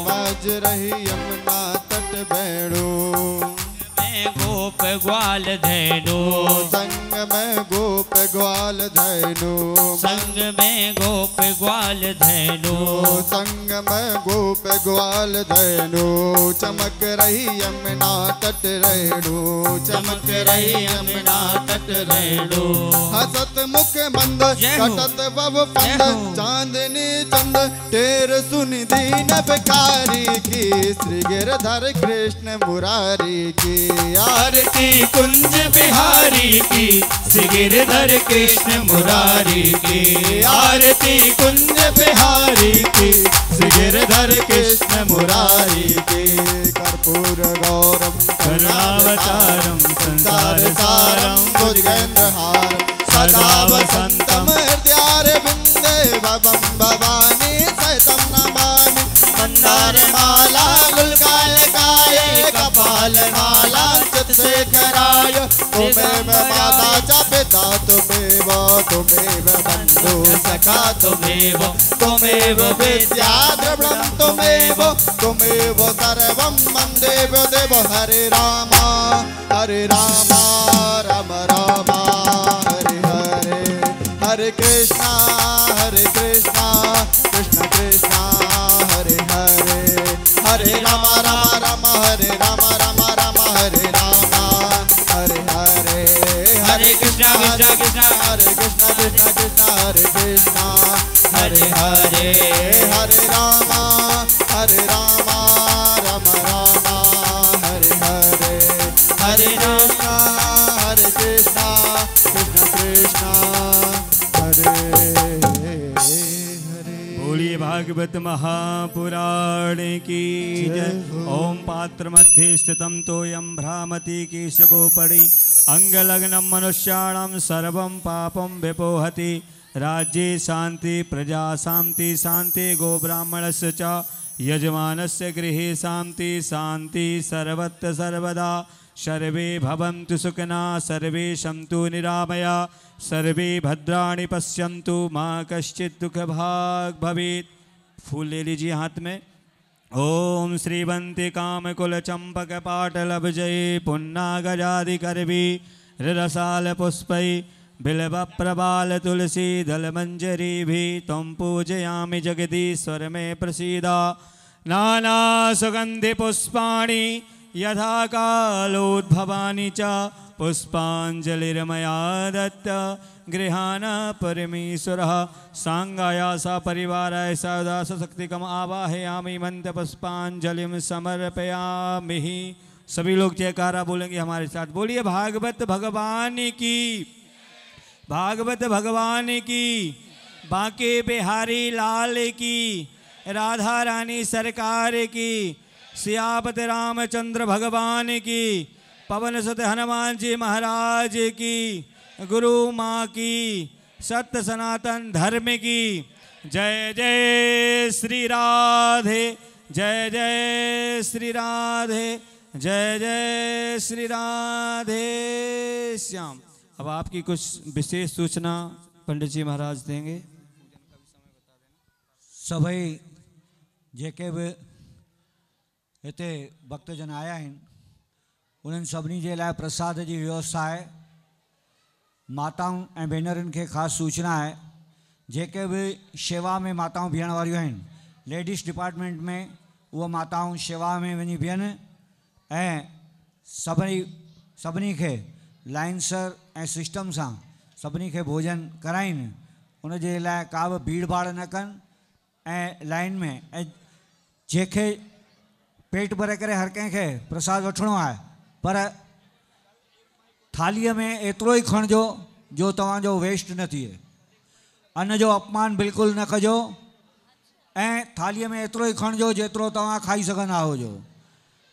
बाज रही यमुना तट बैठो। मैं गोप ग्वाल धैनो, संग में गोप ग्वाल धैनो। संग में गोप ग्वाल धैनो, संग में गोप ग्वाल धैनो। चमक रही यमुना तट रेणु, चमक रही यमुना तट रेणु। हसत मुख मंद कटत बब पंद, चांदनी चंद टेर सुनि दीन भिखारी की, श्री गिरधर कृष्ण मुरारी की। आरती कुंज बिहारी की, श्री गिरधर कृष्ण मुरारी की। आरती कुंज बिहारी की, श्री गिरधर कृष्ण मुरारी की। कर्पूर गौरम करुणावतारम संसार सारम भुजगेन्द्रहारम सदा वसंतम हृदयारविंदे भवम भवानी सहितं नमामि। मंदार माला गुलकालकाय कपाल माला चित्तशेखराय। तुमेव माता च पिता तुमेव, तुमेव बंधु सखा तुमेव, तुमेव विद्या द्रविणं तुमेव, तुमेव सर्वं वन्देव देव। हरे राम राम राम हरे हरे, हरे कृष्णा कृष्णा कृष्णा हरे हरे। हरे राम राम हरे राम राम हरे राम हरे हरे। हरे कृष्णा कृष्णा कृष्णा हरे कृष्णा कृष्णा हरे कृष्णा हरे हरे। हरे राम राम राम हरे हरे। हरे राम हरे कृष्णा कृष्णा भागवत महापुराण की जय। ओम पात्र मध्य स्थितम तोयम भ्रामति केशवोपरि अंगलग्नं मनुष्याणां सर्वं पापं विपोहति। राज्ये शांति प्रजा शांति शांति गो ब्राह्मणस्य च यजमानस्य गृहे शांति शांति सर्वत्र सर्वदा। सर्वे भवन्तु सुखिना सर्वे सन्तु निरामया सर्वे भद्राणि पश्यन्तु मा कश्चित् दुःखभाग् भवेत्। फूल ले लीजिए हाथ में। ओम श्रीवंती कामकुल चंपक पाटलभजय पुन्नागजादिकर्वी रसाल पुष्पै बिल्व प्रबाल तुलसी दल मंजरी भी तुम पूजयामि जगदीश्वर में प्रसीदा। नाना सुगंधि पुष्पाणि यथा कालोद्भवानि च पुष्पांजलिर्मया दत्त गृहाण परमेश्वरः। सांगाया सा परिवाराय सदा सशक्तिकम आवाहयामि मंत्र पुष्पांजलिम समर्पयामि। सभी लोग जयकारा बोलेंगे हमारे साथ। बोलिए भागवत भगवान की, भागवत भगवान की, बांके बिहारी लाल की, राधा रानी सरकार की, सियापति रामचंद्र भगवान की, पवन सुत हनुमान जी महाराज की, गुरु माँ की, सत्य सनातन धर्म की। जय जय श्री राधे, जय जय श्री राधे, जय जय श्री राधे श्याम। अब आपकी कुछ विशेष सूचना पंडित जी महाराज देंगे। सभई जेके भी हिते भक्तजन आया आहिनि उन्हनि सभिनी जे लाइ प्रसाद जी व्यवस्था आहे। माताऊं ऐं भेनरुनि खे ख़ासि सूचना आहे, जेके बि शेवा में माताऊं बीहण वारियूं आहिनि, लेडीज़ डिपार्टमेंट में उहे माताऊं शेवा में वञी बीहनि ऐं सभिनी खे लाइन सर ऐं सिस्टम सां सभिनी खे भोजन कराइनि। उन जे लाइ का बि भीड़ भाड़ न कनि ऐं लाइन में, ऐं जंहिंखे पेट भरे करे हर कंहिंखे प्रसाद वठिणो आहे पर थालीअ में एतिरो ई खणिजो जो तव्हांजो वेस्ट न थिए। अन्न जो अपमान बिल्कुलु न कजो ऐं थालीअ में एतिरो ई खणिजो जेतिरो तव्हां खाई सघंदा हुजो।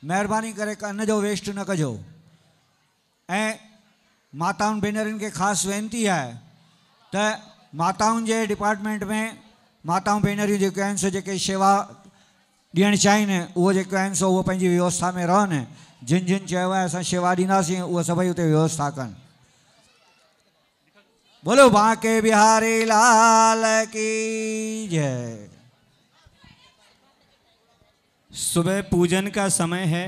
महिरबानी करे अन्न जो वेस्ट न कजो। ऐं माताउनि भेनरुनि खे ख़ासि वेनिती आहे त माताउनि जे डिपार्टमेंट में माताऊं भेनरियूं जेके आहिनि सो जेके शेवा ॾियणु चाहिनि उहे जेके आहिनि सो उहे पंहिंजी व्यवस्था में रहनि। जिन जिन चयो आहे असां शेवा ॾींदासीं उहे सभई उते व्यवस्था कनि। बोलो बांके बिहारी लाल की जय। सुबह पूजन का समय है।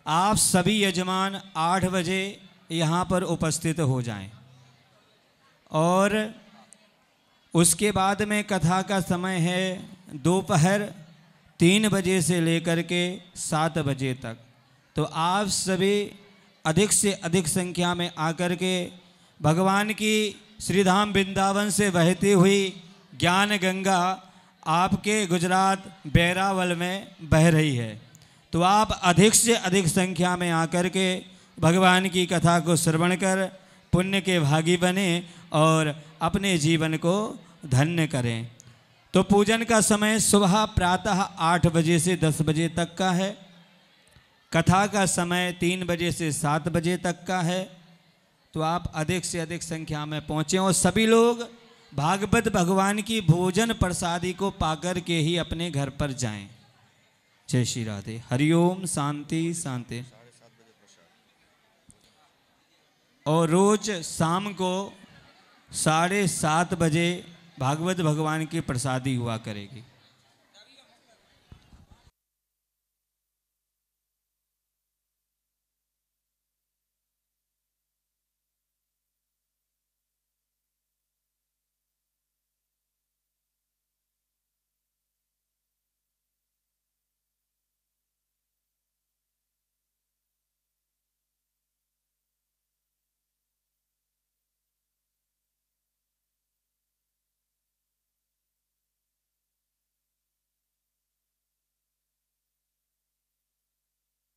आप सभी यजमान 8 बजे यहाँ पर उपस्थित हो जाएं और उसके बाद में कथा का समय है दोपहर 3 बजे से लेकर के 7 बजे तक। तो आप सभी अधिक से अधिक संख्या में आकर के भगवान की श्रीधाम वृंदावन से बहती हुई ज्ञान गंगा आपके गुजरात बैरावल में बह रही है। तो आप अधिक से अधिक संख्या में आकर के भगवान की कथा को श्रवण कर पुण्य के भागी बने और अपने जीवन को धन्य करें। तो पूजन का समय सुबह प्रातः 8 बजे से 10 बजे तक का है। कथा का समय 3 बजे से 7 बजे तक का है। तो आप अधिक से अधिक संख्या में पहुँचें और सभी लोग भागवत भगवान की भोजन प्रसादी को पाकर के ही अपने घर पर जाएं। जय श्री राधे। हरिओम। शांति शांति। और रोज शाम को 7:30 बजे भागवत भगवान की प्रसादी हुआ करेगी।